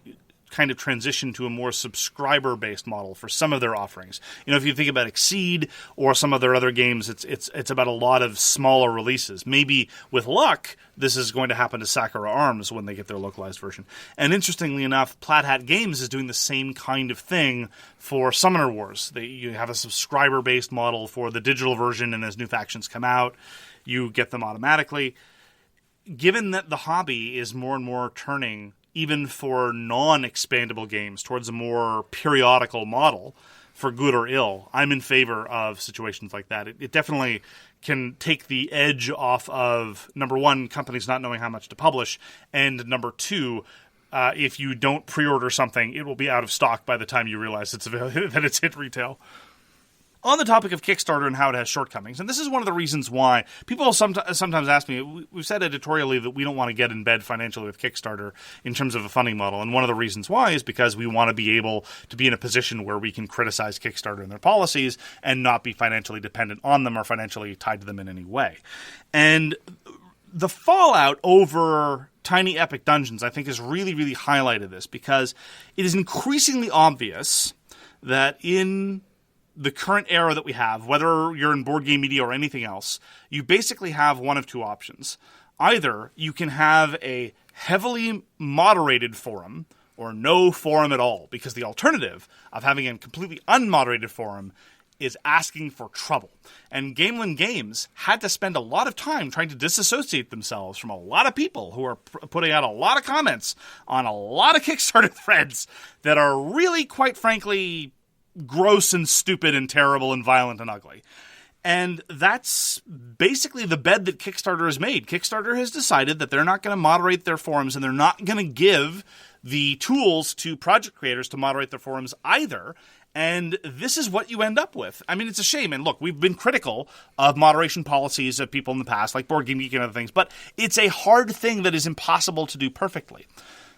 kind of transition to a more subscriber-based model for some of their offerings. If you think about Exceed or some of their other games, it's about a lot of smaller releases. Maybe with luck, this is going to happen to Sakura Arms when they get their localized version. And interestingly enough, Plaid Hat Games is doing the same kind of thing for Summoner Wars. You have a subscriber-based model for the digital version, and as new factions come out, you get them automatically. Given that the hobby is more and more turning, even for non-expandable games, towards a more periodical model, for good or ill, I'm in favor of situations like that. It definitely can take the edge off of, number one, companies not knowing how much to publish, and number two, if you don't pre-order something, it will be out of stock by the time you realize that it's hit retail. On the topic of Kickstarter and how it has shortcomings, and this is one of the reasons why people sometimes ask me, we've said editorially that we don't want to get in bed financially with Kickstarter in terms of a funding model, and one of the reasons why is because we want to be able to be in a position where we can criticize Kickstarter and their policies and not be financially dependent on them or financially tied to them in any way. And the fallout over Tiny Epic Dungeons, I think, has really, really highlighted this, because it is increasingly obvious that in the current era that we have, whether you're in board game media or anything else, you basically have one of two options. Either you can have a heavily moderated forum or no forum at all, because the alternative of having a completely unmoderated forum is asking for trouble. And Gamelin Games had to spend a lot of time trying to disassociate themselves from a lot of people who are putting out a lot of comments on a lot of Kickstarter threads that are really, quite frankly, gross and stupid and terrible and violent and ugly. And that's basically the bed that Kickstarter has made. Kickstarter has decided that they're not going to moderate their forums, and they're not going to give the tools to project creators to moderate their forums either. And this is what you end up with. I mean, it's a shame. And look, we've been critical of moderation policies of people in the past, like Board Game Geek and other things, but it's a hard thing that is impossible to do perfectly.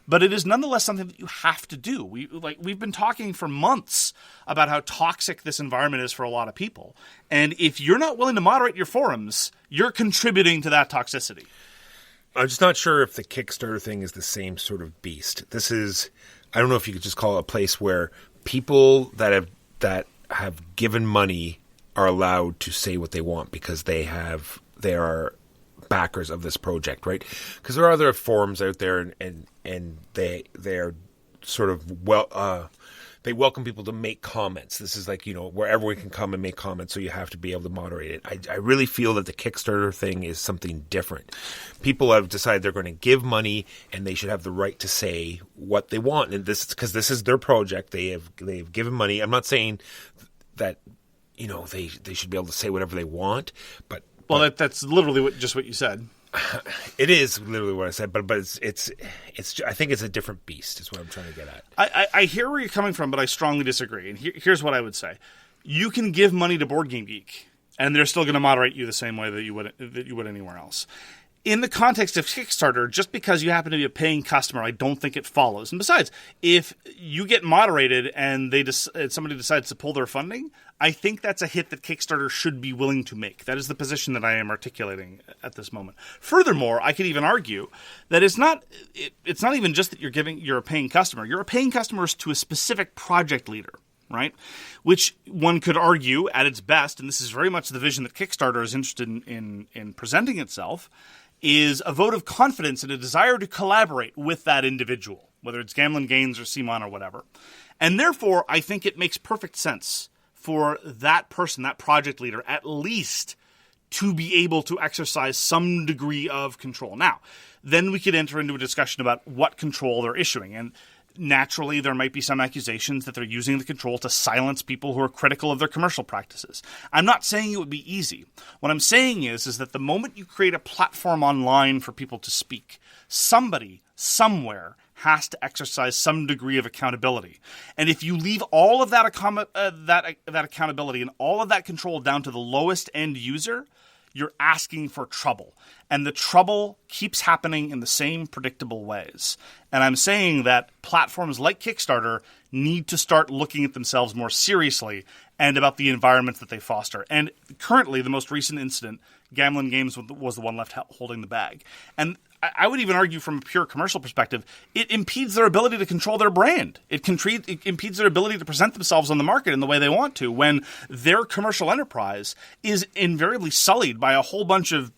But it is nonetheless something that you have to do. We've been talking for months about how toxic this environment is for a lot of people. And if you're not willing to moderate your forums, you're contributing to that toxicity. I'm just not sure if the Kickstarter thing is the same sort of beast. This is, I don't know if you could just call it a place where people that have given money are allowed to say what they want because they are backers of this project, right? Because there are other forums out there, and they're sort of they welcome people to make comments. This is like, where everyone can come and make comments, so you have to be able to moderate it. I really feel that the Kickstarter thing is something different. People have decided they're going to give money, and they should have the right to say what they want. And this is their project. They've given money. I'm not saying that they should be able to say whatever they want, but that's literally just what you said. It is literally what I said, but it's I think it's a different beast is what I'm trying to get at. I hear where you're coming from, but I strongly disagree. And here's what I would say. You can give money to Board Game Geek, and they're still going to moderate you the same way that you would anywhere else. In the context of Kickstarter, just because you happen to be a paying customer, I don't think it follows. And besides, if you get moderated and somebody decides to pull their funding, I think that's a hit that Kickstarter should be willing to make. That is the position that I am articulating at this moment. Furthermore, I could even argue that it's not even just that you're a paying customer. You're a paying customer to a specific project leader, right? Which one could argue at its best, and this is very much the vision that Kickstarter is interested in presenting itself, is a vote of confidence and a desire to collaborate with that individual, whether it's Gamelin Games or CMON or whatever. And therefore, I think it makes perfect sense for that person, that project leader, at least to be able to exercise some degree of control. Now, then we could enter into a discussion about what control they're issuing. And naturally, there might be some accusations that they're using the control to silence people who are critical of their commercial practices. I'm not saying it would be easy. What I'm saying is that the moment you create a platform online for people to speak, somebody, somewhere, has to exercise some degree of accountability. And if you leave all of that accountability and all of that control down to the lowest end user, you're asking for trouble. And the trouble keeps happening in the same predictable ways. And I'm saying that platforms like Kickstarter need to start looking at themselves more seriously and about the environments that they foster. And currently, the most recent incident, Gamelin Games was the one left holding the bag. And I would even argue from a pure commercial perspective, it impedes their ability to control their brand. It impedes their ability to present themselves on the market in the way they want to when their commercial enterprise is invariably sullied by a whole bunch of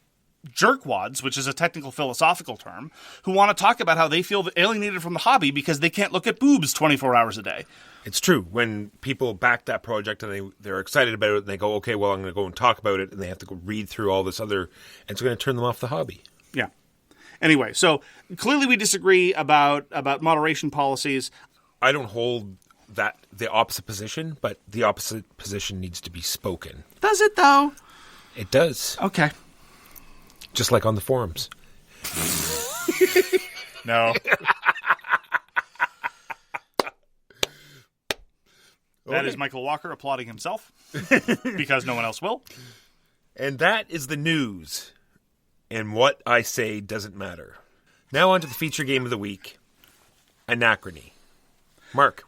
jerkwads, which is a technical philosophical term, who want to talk about how they feel alienated from the hobby because they can't look at boobs 24 hours a day. It's true. When people back that project and they're excited about it and they go, okay, well, I'm going to go and talk about it, and they have to go read through all this other, and it's going to turn them off the hobby. Yeah. Anyway, so clearly we disagree about moderation policies. I don't hold the opposite position, but the opposite position needs to be spoken. Does it, though? It does. Okay. Just like on the forums. No. That is Michael Walker applauding himself because no one else will. And that is the news. And what I say doesn't matter. Now on to the feature game of the week, Anachrony. Mark,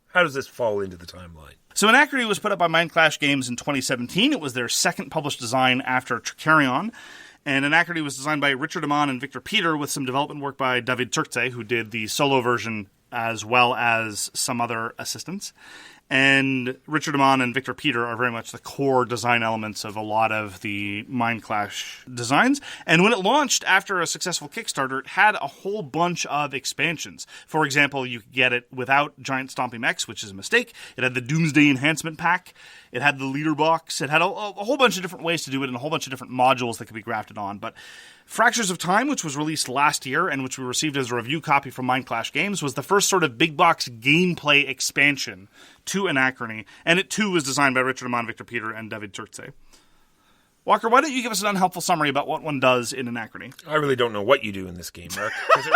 how does this fall into the timeline? So Anachrony was put up by Mindclash Games in 2017. It was their second published design after Tricarion. And Anachrony was designed by Richard Amon and Victor Peter with some development work by David Turkce, who did the solo version as well as some other assistants. And Richard Amon and Victor Peter are very much the core design elements of a lot of the Mind Clash designs. And when it launched after a successful Kickstarter, it had a whole bunch of expansions. For example, you could get it without Giant Stomping Mechs, which is a mistake. It had the Doomsday Enhancement Pack. It had the Leader Box. It had a whole bunch of different ways to do it and a whole bunch of different modules that could be grafted on. But Fractures of Time, which was released last year and which we received as a review copy from Mind Clash Games, was the first sort of big box gameplay expansion to Anachrony, and it too was designed by Richard Amon, Victor Peter, and David Turcze. Walker, why don't you give us an unhelpful summary about what one does in Anachrony? I really don't know what you do in this game, Mark, because it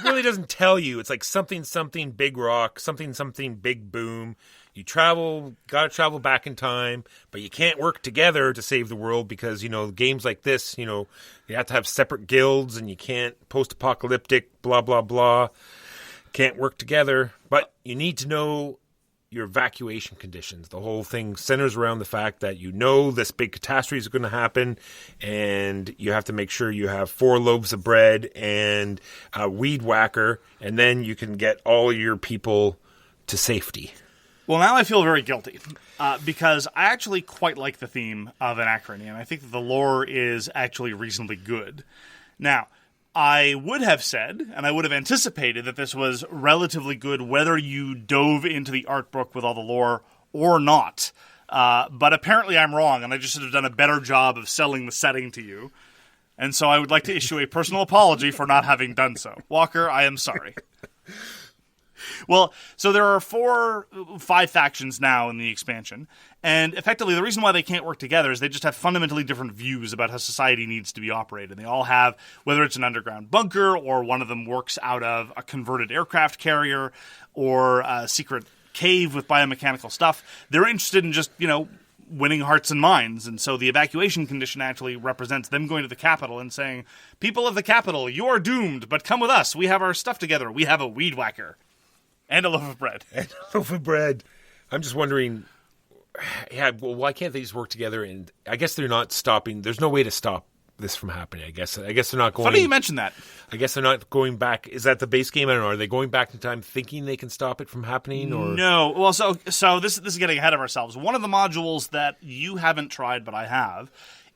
really doesn't tell you. It's like something big rock, something big boom. You gotta travel back in time, but you can't work together to save the world because, games like this, you have to have separate guilds and you can't post-apocalyptic, blah, blah, blah. Can't work together, but you need to know your evacuation conditions. The whole thing centers around the fact that this big catastrophe is going to happen, and you have to make sure you have 4 loaves of bread and a weed whacker, and then you can get all your people to safety. Well, now I feel very guilty because I actually quite like the theme of Anachrony, and I think that the lore is actually reasonably good. Now, I would have said, and I would have anticipated, that this was relatively good whether you dove into the art book with all the lore or not. But apparently I'm wrong, and I just should have done a better job of selling the setting to you. And so I would like to issue a personal apology for not having done so. Walker, I am sorry. Well, so there are 5 factions now in the expansion, and effectively the reason why they can't work together is they just have fundamentally different views about how society needs to be operated. They all have, whether it's an underground bunker, or one of them works out of a converted aircraft carrier, or a secret cave with biomechanical stuff, they're interested in just, winning hearts and minds, and so the evacuation condition actually represents them going to the capital and saying, people of the capital, you are doomed, but come with us, we have our stuff together, we have a weed whacker. And a loaf of bread. I'm just wondering, why can't they just work together? And I guess they're not stopping. There's no way to stop this from happening, I guess. I guess they're not going... Funny you mention that. I guess they're not going back... Is that the base game? I don't know. Are they going back in time thinking they can stop it from happening? Or No. Well, so this is getting ahead of ourselves. One of the modules that you haven't tried, but I have,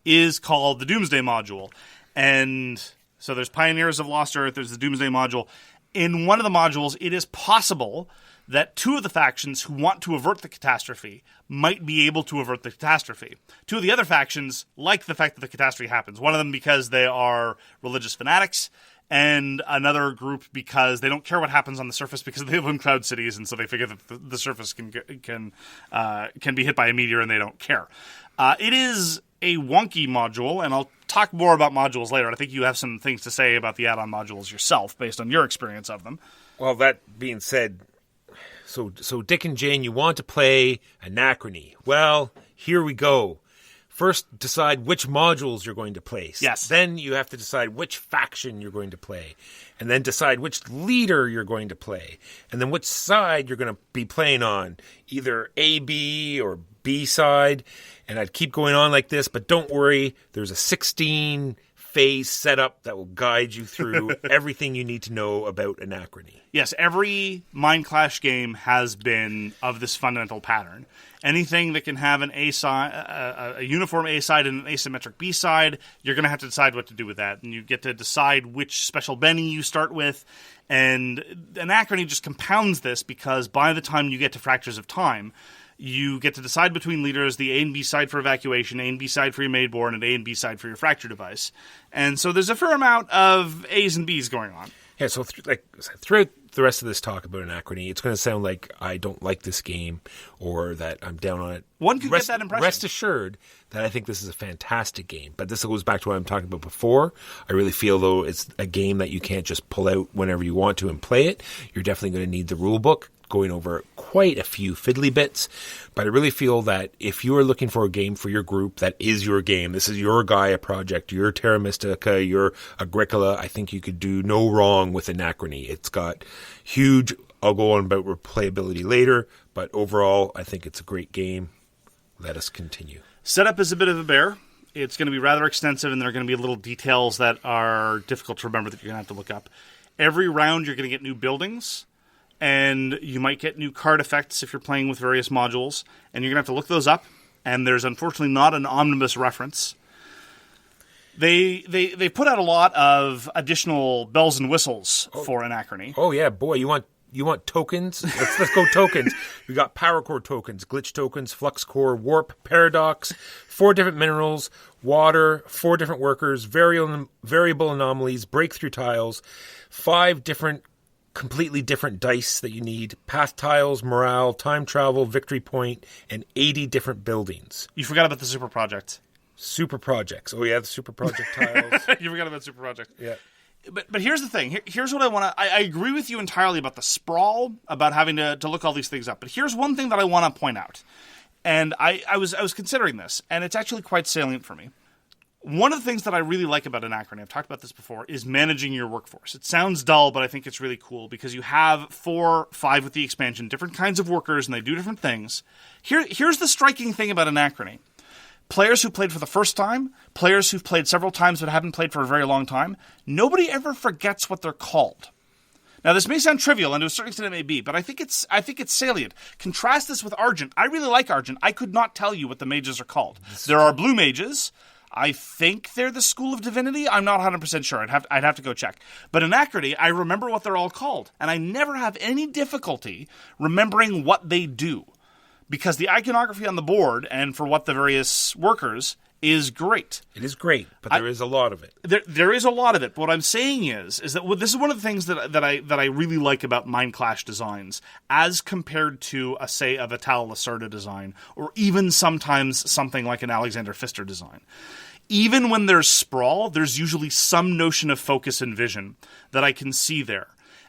is called the Doomsday module. And so there's Pioneers of Lost Earth, there's the Doomsday module. In one of the modules, it is possible that 2 of the factions who want to avert the catastrophe might be able to avert the catastrophe. 2 of the other factions like the fact that the catastrophe happens. One of them because they are religious fanatics, and another group because they don't care what happens on the surface because they live in cloud cities, and so they figure that the surface can be hit by a meteor and they don't care. It is a wonky module, and I'll talk more about modules later. I think you have some things to say about the add-on modules yourself, based on your experience of them. Well, that being said, so Dick and Jane, you want to play Anachrony. Well, here we go. First, decide which modules you're going to place. Yes. Then you have to decide which faction you're going to play. And then decide which leader you're going to play. And then which side you're going to be playing on. Either A, B, or B side. And I'd keep going on like this, but don't worry. There's a 16-phase setup that will guide you through everything you need to know about Anachrony. Yes, every Mind Clash game has been of this fundamental pattern. Anything that can have an A side, a uniform A side and an asymmetric B side, you're going to have to decide what to do with that. And you get to decide which special Benny you start with. And Anachrony just compounds this because by the time you get to Fractures of Time, you get to decide between leaders, the A and B side for evacuation, A and B side for your Maidborn, and A and B side for your fracture device. And so there's a fair amount of A's and B's going on. Yeah, so throughout the rest of this talk about Anachrony, it's going to sound like I don't like this game or that I'm down on it. One could get that impression. Rest assured that I think this is a fantastic game. But this goes back to what I'm talking about before. I really feel, though, it's a game that you can't just pull out whenever you want to and play it. You're definitely going to need the rule book, going over quite a few fiddly bits, but I really feel that if you are looking for a game for your group, that is your game. This is your Gaia project, your Terra Mystica, your Agricola. I think you could do no wrong with Anachrony. It's got huge, I'll go on about replayability later, but overall, I think it's a great game. Let us continue. Setup is a bit of a bear. It's going to be rather extensive, and there are going to be little details that are difficult to remember that you're going to have to look up. Every round, you're going to get new buildings. and you might get new card effects if you're playing with various modules, and you're going to have to look those up, and there's unfortunately not an omnibus reference. They put out a lot of additional bells and whistles for Anachrony. Oh yeah, boy, you want tokens? Let's go tokens. We got power core tokens, glitch tokens, flux core, warp, paradox, 4 different minerals, water, 4 different workers, variable anomalies, breakthrough tiles, 5 different completely different dice that you need, path tiles, morale, time travel, victory point, and 80 different buildings. You forgot about the super project. Super projects. Oh yeah, the super project tiles. You forgot about super project. Yeah. But here's the thing. Here's what I want to... I agree with you entirely about the sprawl, about having to look all these things up. But here's one thing that I want to point out. And I was considering this, and it's actually quite salient for me. One of the things that I really like about Anachrony, I've talked about this before, is managing your workforce. It sounds dull, but I think it's really cool because you have 4, 5 with the expansion, different kinds of workers, and they do different things. Here's the striking thing about Anachrony. Players who played for the first time, players who've played several times but haven't played for a very long time, nobody ever forgets what they're called. Now, this may sound trivial, and to a certain extent it may be, but I think it's salient. Contrast this with Argent. I really like Argent. I could not tell you what the mages are called. There are blue mages. I think they're the School of Divinity. I'm not 100% sure. I'd have to go check. But in Anachrony, I remember what they're all called, and I never have any difficulty remembering what they do. Because the iconography on the board, and for what the various workers, is great. It is great, but there is a lot of it. There is a lot of it. But what I'm saying is that this is one of the things that I really like about Mind Clash designs, as compared to a Vital Lacerda design, or even sometimes something like an Alexander Pfister design. Even when there's sprawl, there's usually some notion of focus and vision that I can see there.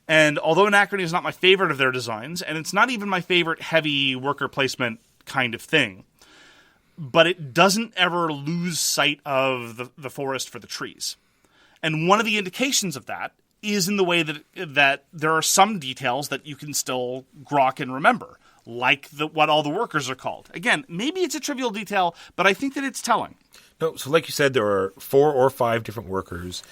And although Anachrony is not my favorite of their designs, and it's not even my favorite heavy worker placement kind of thing, but it doesn't ever lose sight of the forest for the trees. And one of the indications of that is in the way that there are some details that you can still grok and remember, like what all the workers are called. Again, maybe it's a trivial detail, but I think that it's telling. No, so like you said, there are 4 or 5 different workers,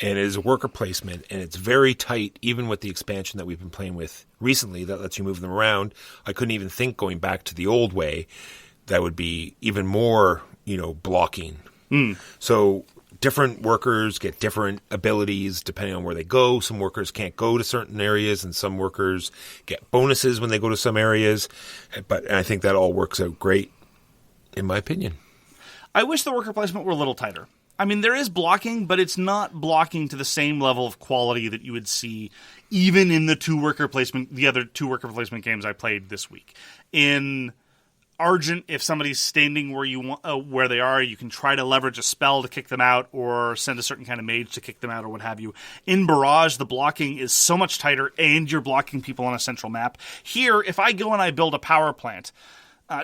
and it is a worker placement, and it's very tight, even with the expansion that we've been playing with recently that lets you move them around. I couldn't even think going back to the old way that would be even more, blocking. So different workers get different abilities depending on where they go. Some workers can't go to certain areas, and some workers get bonuses when they go to some areas. And I think that all works out great, in my opinion. I wish the worker placement were a little tighter. I mean, there is blocking, but it's not blocking to the same level of quality that you would see even in the other 2 worker placement games I played this week. In Argent, if somebody's standing where they are, you can try to leverage a spell to kick them out, or send a certain kind of mage to kick them out, or what have you. In Barrage, the blocking is so much tighter, and you're blocking people on a central map. Here, if I go and I build a power plant,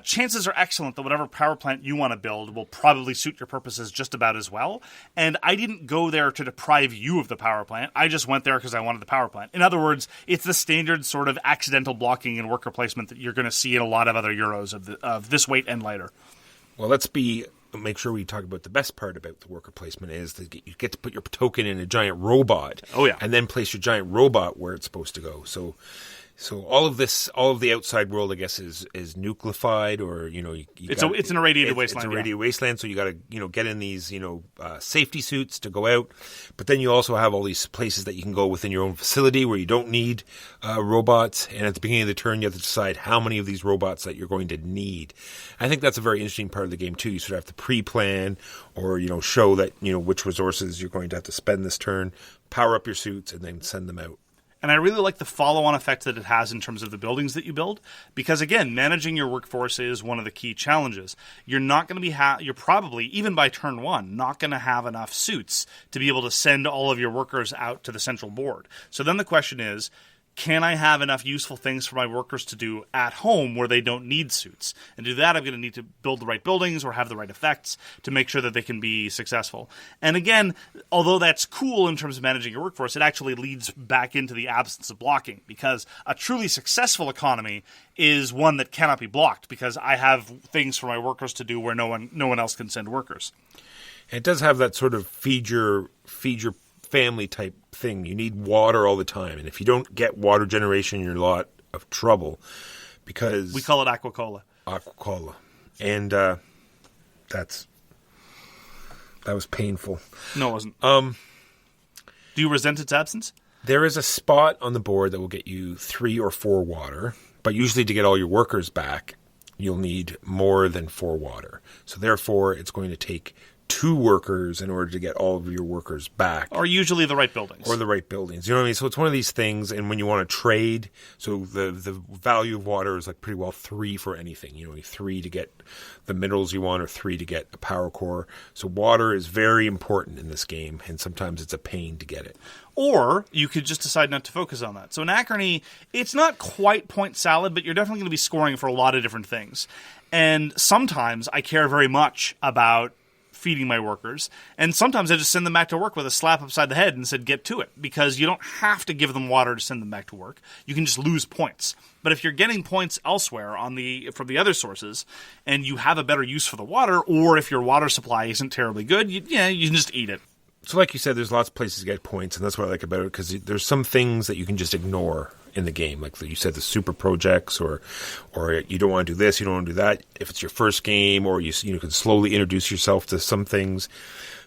chances are excellent that whatever power plant you want to build will probably suit your purposes just about as well. And I didn't go there to deprive you of the power plant. I just went there because I wanted the power plant. In other words, it's the standard sort of accidental blocking and worker placement that you're going to see in a lot of other Euros of this weight and lighter. Well, make sure we talk about the best part about the worker placement is that you get to put your token in a giant robot. Oh, yeah. And then place your giant robot where it's supposed to go. So all of the outside world, I guess, is nucleified, or it's an irradiated wasteland. It's a radiated wasteland, so you got to get in these safety suits to go out. But then you also have all these places that you can go within your own facility where you don't need robots. And at the beginning of the turn, you have to decide how many of these robots that you're going to need. I think that's a very interesting part of the game too. You sort of have to pre-plan, or show that which resources you're going to have to spend this turn, power up your suits, and then send them out. And I really like the follow-on effect that it has in terms of the buildings that you build, because again, managing your workforce is one of the key challenges. You're not going to be you're probably, even by turn 1, not going to have enough suits to be able to send all of your workers out to the central board. So then the question is, can I have enough useful things for my workers to do at home where they don't need suits? And to do that, I'm going to need to build the right buildings or have the right effects to make sure that they can be successful. And again, although that's cool in terms of managing your workforce, it actually leads back into the absence of blocking, because a truly successful economy is one that cannot be blocked, because I have things for my workers to do where no one else can send workers. It does have that sort of feed your family type thing. You need water all the time. And if you don't get water generation, you're in a lot of trouble because... We call it aquacola. Aquacola. And that was painful. No, it wasn't. Do you resent its absence? There is a spot on the board that will get you 3 or 4 water, but usually to get all your workers back, you'll need more than 4 water. So therefore, it's going to take 2 workers in order to get all of your workers back. Or usually the right buildings. Or the right buildings. You know what I mean? So it's one of these things, and when you want to trade, so the value of water is like pretty well 3 for anything. You know, 3 to get the minerals you want or 3 to get a power core. So water is very important in this game, and sometimes it's a pain to get it. Or you could just decide not to focus on that. So Anachrony, it's not quite point salad, but you're definitely going to be scoring for a lot of different things. And sometimes I care very much about feeding my workers, and sometimes I just send them back to work with a slap upside the head and said, get to it, because you don't have to give them water to send them back to work. You can just lose points. But if you're getting points elsewhere from the other sources, and you have a better use for the water, or if your water supply isn't terribly good, you can just eat it. So like you said, there's lots of places to get points, and that's what I like about it, because there's some things that you can just ignore in the game. Like you said, the super projects, or you don't want to do this, you don't want to do that. If it's your first game, or you can slowly introduce yourself to some things.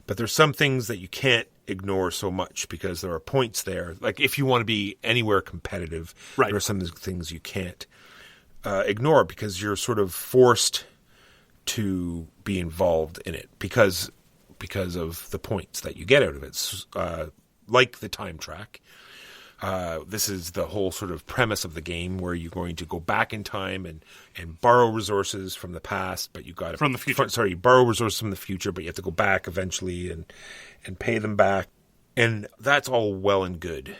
But there's some things that you can't ignore so much, because there are points there. Like if you want to be anywhere competitive, right, there are some things you can't ignore, because you're sort of forced to be involved in it, because of the points that you get out of it. Like the time track. This is the whole sort of premise of the game, where you're going to go back in time and borrow resources from the past, but you got to... From the future. You borrow resources from the future, but you have to go back eventually and pay them back. And that's all well and good,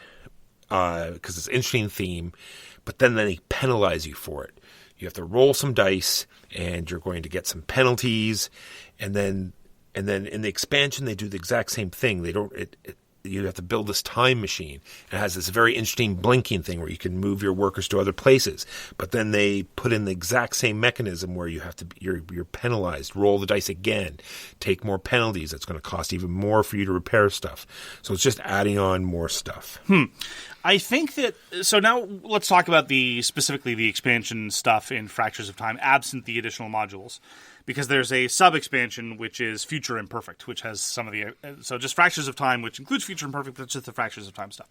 because it's an interesting theme, but then they penalize you for it. You have to roll some dice, and you're going to get some penalties, and then in the expansion, they do the exact same thing. You have to build this time machine. It has this very interesting blinking thing where you can move your workers to other places. But then they put in the exact same mechanism where you're penalized. Roll the dice again. Take more penalties. That's going to cost even more for you to repair stuff. So it's just adding on more stuff. I think that... So now let's talk about specifically the expansion stuff in Fractures of Time, absent the additional modules. Because there's a sub-expansion, which is Future Imperfect, which has some of the... So just Fractures of Time, which includes Future Imperfect, that's just the Fractures of Time stuff.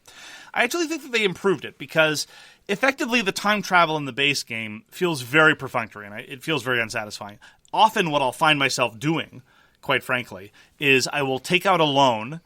I actually think that they improved it, because effectively the time travel in the base game feels very perfunctory, and it feels very unsatisfying. Often what I'll find myself doing, quite frankly, is I will take out a loan,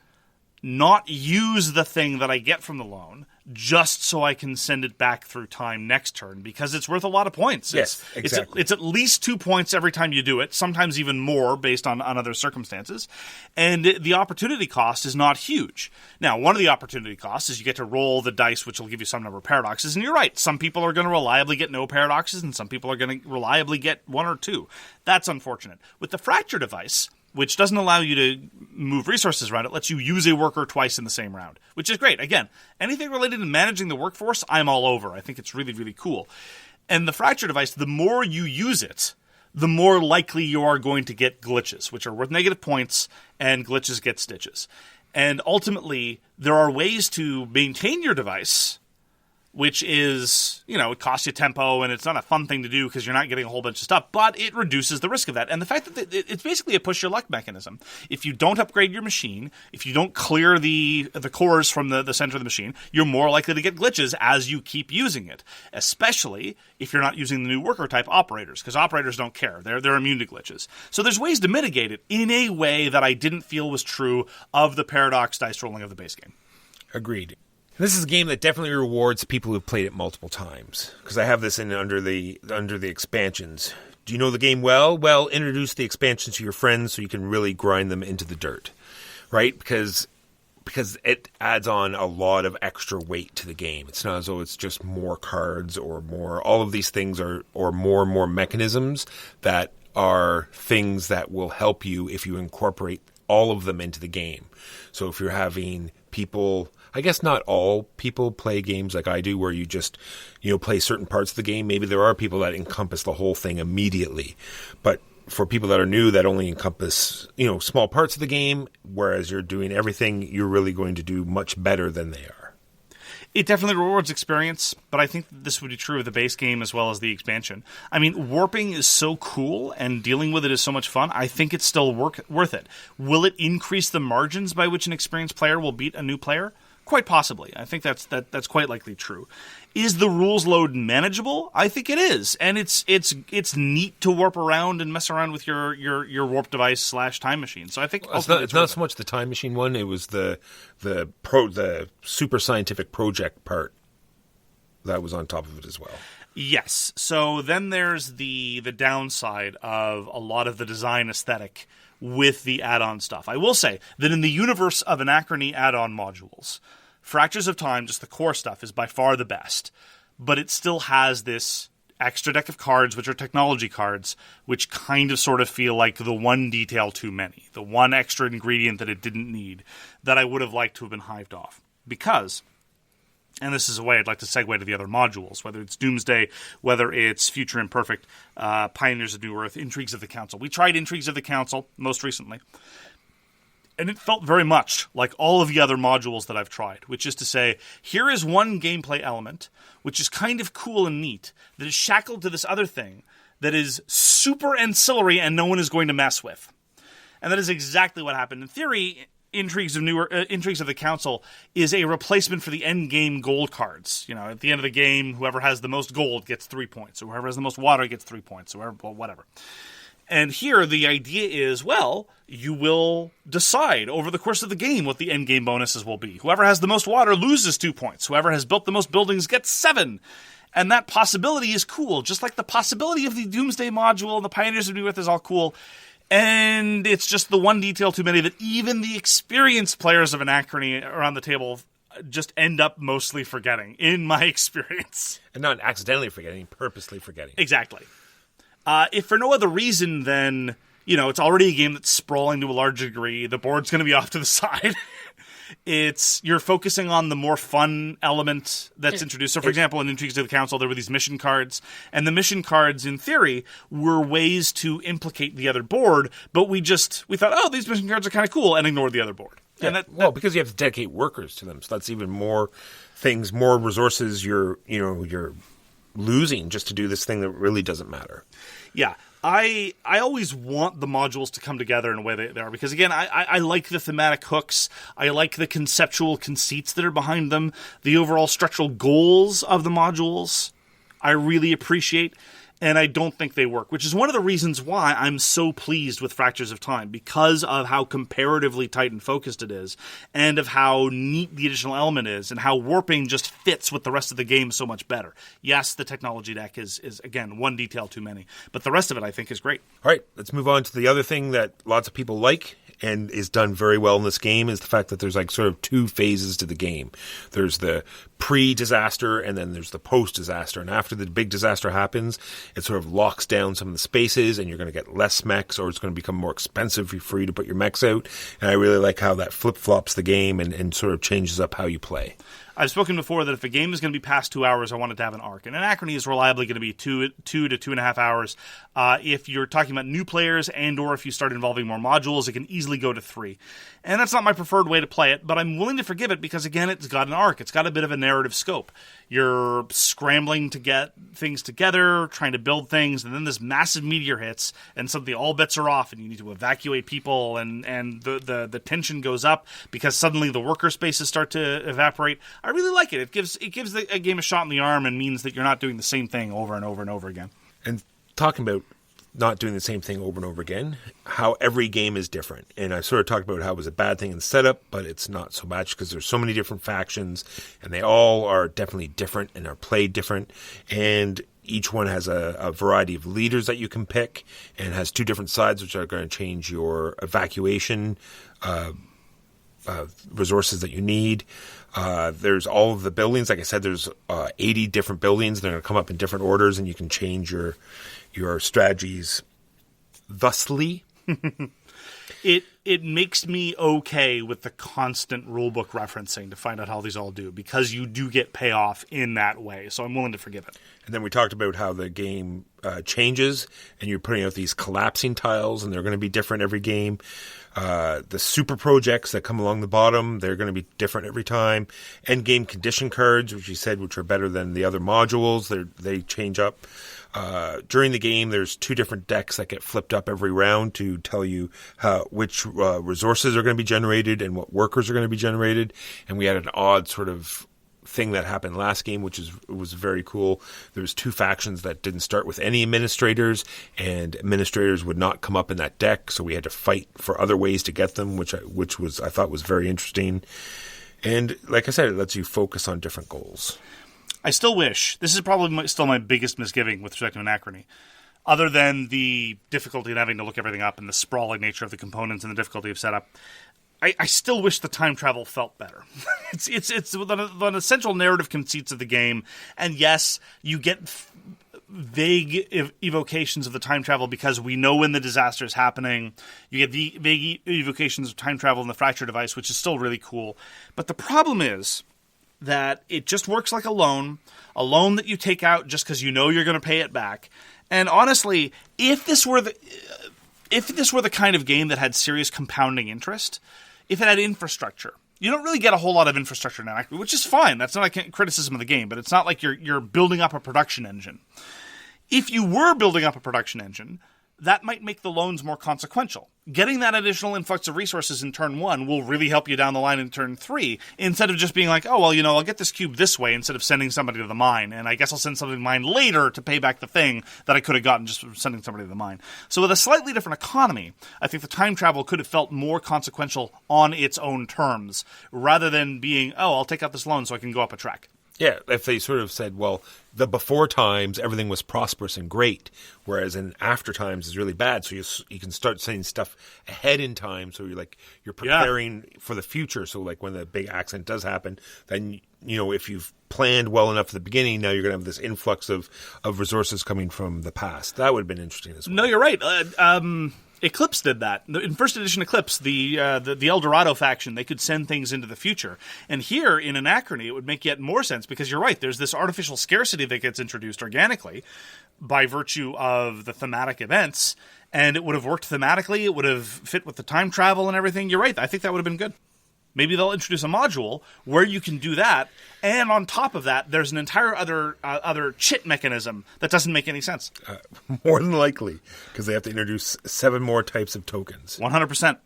not use the thing that I get from the loan, just so I can send it back through time next turn, because it's worth a lot of points. Yes, exactly. It's at least 2 points every time you do it, sometimes even more based on other circumstances. And the opportunity cost is not huge. Now, one of the opportunity costs is you get to roll the dice, which will give you some number of paradoxes. And you're right, some people are going to reliably get no paradoxes, and some people are going to reliably get 1 or 2. That's unfortunate. With the Fracture device, which doesn't allow you to move resources around, it lets you use a worker twice in the same round, which is great. Again, anything related to managing the workforce, I'm all over. I think it's really, really cool. And the Fracture device, the more you use it, the more likely you are going to get glitches, which are worth negative points, and glitches get stitches. And ultimately, there are ways to maintain your device, which is, it costs you tempo, and it's not a fun thing to do because you're not getting a whole bunch of stuff, but it reduces the risk of that. And the fact that it's basically a push-your-luck mechanism. If you don't upgrade your machine, if you don't clear the cores from the center of the machine, you're more likely to get glitches as you keep using it, especially if you're not using the new worker-type operators, because operators don't care. They're immune to glitches. So there's ways to mitigate it in a way that I didn't feel was true of the Paradox dice rolling of the base game. Agreed. This is a game that definitely rewards people who've played it multiple times, because I have this under the expansions. Do you know the game well? Well, introduce the expansions to your friends so you can really grind them into the dirt, right? Because it adds on a lot of extra weight to the game. It's not as though it's just more cards or more. All of these things or more and more mechanisms that are things that will help you if you incorporate all of them into the game. So if you're having people... I guess not all people play games like I do where you just, play certain parts of the game. Maybe there are people that encompass the whole thing immediately. But for people that are new, that only encompass, small parts of the game, whereas you're doing everything, you're really going to do much better than they are. It definitely rewards experience, but I think this would be true of the base game as well as the expansion. I mean, warping is so cool, and dealing with it is so much fun, I think it's still worth it. Will it increase the margins by which an experienced player will beat a new player? Quite possibly. I think that's quite likely true. Is the rules load manageable? I think it is, and it's neat to warp around and mess around with your warp device / time machine. So I think it's not so much the time machine one. It was the super scientific project part that was on top of it as well. Yes. So then there's the downside of a lot of the design aesthetic with the add-on stuff. I will say that in the universe of Anachrony add-on modules, Fractures of Time, just the core stuff, is by far the best. But it still has this extra deck of cards, which are technology cards, which kind of sort of feel like the one detail too many, the one extra ingredient that it didn't need, that I would have liked to have been hived off. Because, and this is a way I'd like to segue to the other modules, whether it's Doomsday, whether it's Future Imperfect, Pioneers of New Earth, Intrigues of the Council. We tried Intrigues of the Council most recently, and it felt very much like all of the other modules that I've tried, which is to say, here is one gameplay element, which is kind of cool and neat, that is shackled to this other thing that is super ancillary and no one is going to mess with. And that is exactly what happened. In theory, Intrigues of the Council is a replacement for the end game gold cards. At the end of the game, whoever has the most gold gets 3 points, or whoever has the most water gets 3 points, or whatever. And here, the idea is, you will decide over the course of the game what the end game bonuses will be. Whoever has the most water loses 2 points. Whoever has built the most buildings gets 7. And that possibility is cool, just like the possibility of the Doomsday module and the Pioneers of New Earth is all cool. And it's just the one detail too many that even the experienced players of Anachrony around the table just end up mostly forgetting, in my experience. And not accidentally forgetting, purposely forgetting. Exactly. If for no other reason than, it's already a game that's sprawling to a large degree, the board's going to be off to the side. You're focusing on the more fun element that's introduced. So, for example, in Intrigues of the Council, there were these mission cards, and the mission cards, in theory, were ways to implicate the other board, but we thought, these mission cards are kind of cool, and ignored the other board. Yeah. And because you have to dedicate workers to them, so that's even more things, more resources you're losing just to do this thing that really doesn't matter. Yeah. I always want the modules to come together in a way they are, because again, I like the thematic hooks, I like the conceptual conceits that are behind them, the overall structural goals of the modules I really appreciate, and I don't think they work, which is one of the reasons why I'm so pleased with Fractures of Time, because of how comparatively tight and focused it is, and of how neat the additional element is, and how warping just fits with the rest of the game so much better. Yes, the technology deck is again, one detail too many, but the rest of it I think is great. All right, let's move on to the other thing that lots of people like, and is done very well in this game, is the fact that there's sort of 2 phases to the game. There's the pre-disaster, and then there's the post-disaster. And after the big disaster happens, it sort of locks down some of the spaces, and you're going to get less mechs, or it's going to become more expensive for you to put your mechs out. And I really like how that flip-flops the game and sort of changes up how you play. I've spoken before that if a game is going to be past 2 hours, I want it to have an arc. And Anachrony is reliably going to be 2 to 2.5 hours. If you're talking about new players and or if you start involving more modules, it can easily go to 3. And that's not my preferred way to play it, but I'm willing to forgive it because, again, it's got an arc. It's got a bit of a narrative scope. You're scrambling to get things together, trying to build things, and then this massive meteor hits, and suddenly all bets are off, and you need to evacuate people, and the tension goes up because suddenly the worker spaces start to evaporate. I really like it. It gives a game a shot in the arm and means that you're not doing the same thing over and over and over again. And talking about not doing the same thing over and over again, how every game is different. And I sort of talked about how it was a bad thing in the setup, but it's not so much because there's so many different factions, and they all are definitely different and are played different. And each one has a variety of leaders that you can pick, and has 2 different sides, which are going to change your evacuation resources that you need. There's all of the buildings. Like I said, there's 80 different buildings. They're going to come up in different orders, and you can change your strategies thusly. it makes me okay with the constant rulebook referencing to find out how these all do, because you do get payoff in that way. So I'm willing to forgive it. And then we talked about how the game changes, and you're putting out these collapsing tiles, and they're going to be different every game. The super projects that come along the bottom, they're going to be different every time. End game condition cards, which you said, which are better than the other modules, they change up. During the game, there's 2 different decks that get flipped up every round to tell you which resources are going to be generated and what workers are going to be generated. And we had an odd sort of thing that happened last game, which was very cool. There was 2 factions that didn't start with any administrators, and administrators would not come up in that deck, so we had to fight for other ways to get them, which I thought was very interesting. And like I said, it lets you focus on different goals. I still wish, this is probably still my biggest misgiving with respect to Anachrony, other than the difficulty in having to look everything up and the sprawling nature of the components and the difficulty of setup. I still wish the time travel felt better. It's one of the essential narrative conceits of the game, and yes, you get vague evocations of the time travel because we know when the disaster is happening. You get the vague evocations of time travel in the fracture device, which is still really cool. But the problem is that it just works like a loan that you take out just because you know you're going to pay it back. And honestly, if this were the kind of game that had serious compounding interest, if it had infrastructure, you don't really get a whole lot of infrastructure in Anachrony, which is fine. That's not a criticism of the game, but it's not like you're building up a production engine. If you were building up a production engine, that might make the loans more consequential. Getting that additional influx of resources in turn 1 will really help you down the line in turn 3, instead of just being like, oh, well, I'll get this cube this way instead of sending somebody to the mine, and I guess I'll send somebody to the mine later to pay back the thing that I could have gotten just from sending somebody to the mine. So with a slightly different economy, I think the time travel could have felt more consequential on its own terms, rather than being, oh, I'll take out this loan so I can go up a track. Yeah, if they sort of said, well, the before times, everything was prosperous and great, whereas in after times is really bad. So you can start sending stuff ahead in time, so you're preparing for the future. So like when the big accident does happen, then if you've planned well enough at the beginning, now you're going to have this influx of resources coming from the past. That would have been interesting as well. No, you're right. Eclipse did that. In first edition Eclipse, the El Dorado faction, they could send things into the future. And here in Anachrony, it would make yet more sense, because you're right, there's this artificial scarcity that gets introduced organically by virtue of the thematic events, and it would have worked thematically, it would have fit with the time travel and everything. You're right, I think that would have been good. Maybe they'll introduce a module where you can do that, and on top of that, there's an entire other chit mechanism that doesn't make any sense. More than likely, because they have to introduce 7 more types of tokens. 100%.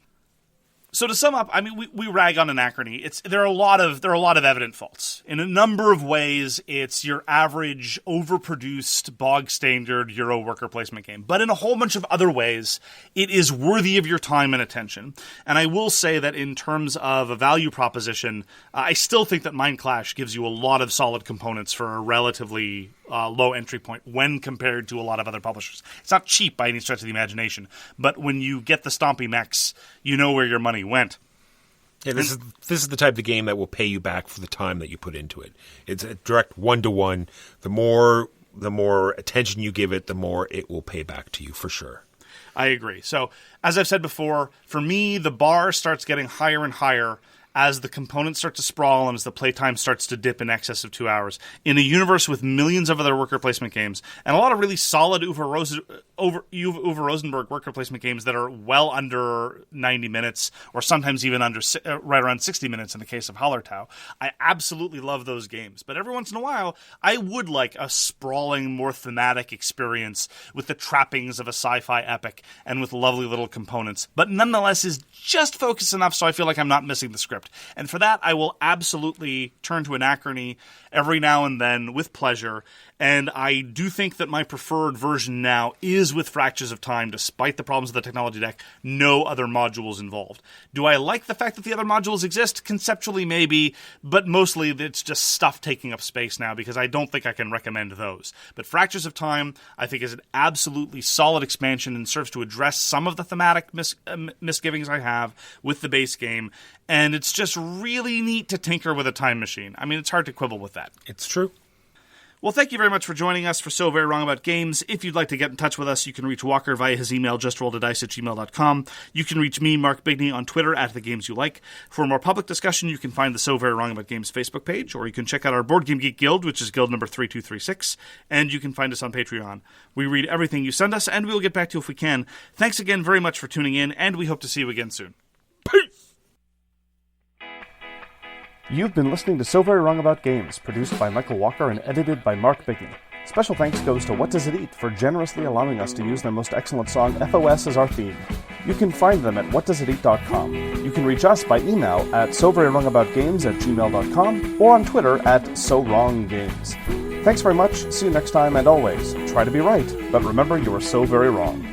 So to sum up, I mean, we rag on Anachrony. There are a lot of evident faults. In a number of ways, it's your average, overproduced, bog-standard Euro worker placement game. But in a whole bunch of other ways, it is worthy of your time and attention. And I will say that in terms of a value proposition, I still think that Mind Clash gives you a lot of solid components for a relatively low entry point when compared to a lot of other publishers. It's not cheap by any stretch of the imagination, but when you get the stompy mechs, you know where your money went. Yeah, this is the type of game that will pay you back for the time that you put into it. It's a direct 1-to-1. The more attention you give it, the more it will pay back to you for sure. I agree. So, as I've said before, for me, the bar starts getting higher and higher as the components start to sprawl and as the playtime starts to dip in excess of 2 hours. In a universe with millions of other worker placement games, and a lot of really solid Uwe Rosenberg worker placement games that are well under 90 minutes, or sometimes even under right around 60 minutes in the case of Hallertau, I absolutely love those games. But every once in a while, I would like a sprawling, more thematic experience with the trappings of a sci-fi epic and with lovely little components, but nonetheless is just focused enough so I feel like I'm not missing the script. And for that, I will absolutely turn to Anachrony every now and then with pleasure. And I do think that my preferred version now is with Fractures of Time, despite the problems of the technology deck, no other modules involved. Do I like the fact that the other modules exist? Conceptually, maybe, but mostly it's just stuff taking up space now, because I don't think I can recommend those. But Fractures of Time, I think, is an absolutely solid expansion and serves to address some of the thematic misgivings I have with the base game. And it's just really neat to tinker with a time machine. I mean, it's hard to quibble with that. It's true. Well, thank you very much for joining us for So Very Wrong About Games. If you'd like to get in touch with us, you can reach Walker via his email, justrolledadice@gmail.com. You can reach me, Mark Bigney, on Twitter @TheGamesYouLike. For more public discussion, you can find the So Very Wrong About Games Facebook page, or you can check out our Board Game Geek Guild, which is guild number 3236, and you can find us on Patreon. We read everything you send us, and we will get back to you if we can. Thanks again very much for tuning in, and we hope to see you again soon. Peace! You've been listening to So Very Wrong About Games, produced by Michael Walker and edited by Mark Bigney. Special thanks goes to What Does It Eat for generously allowing us to use their most excellent song, FOS, as our theme. You can find them at whatdoesiteat.com. You can reach us by email at soverywrongaboutgames@gmail.com or on Twitter @SoWrongGames. Thanks very much, see you next time, and always, try to be right, but remember you are so very wrong.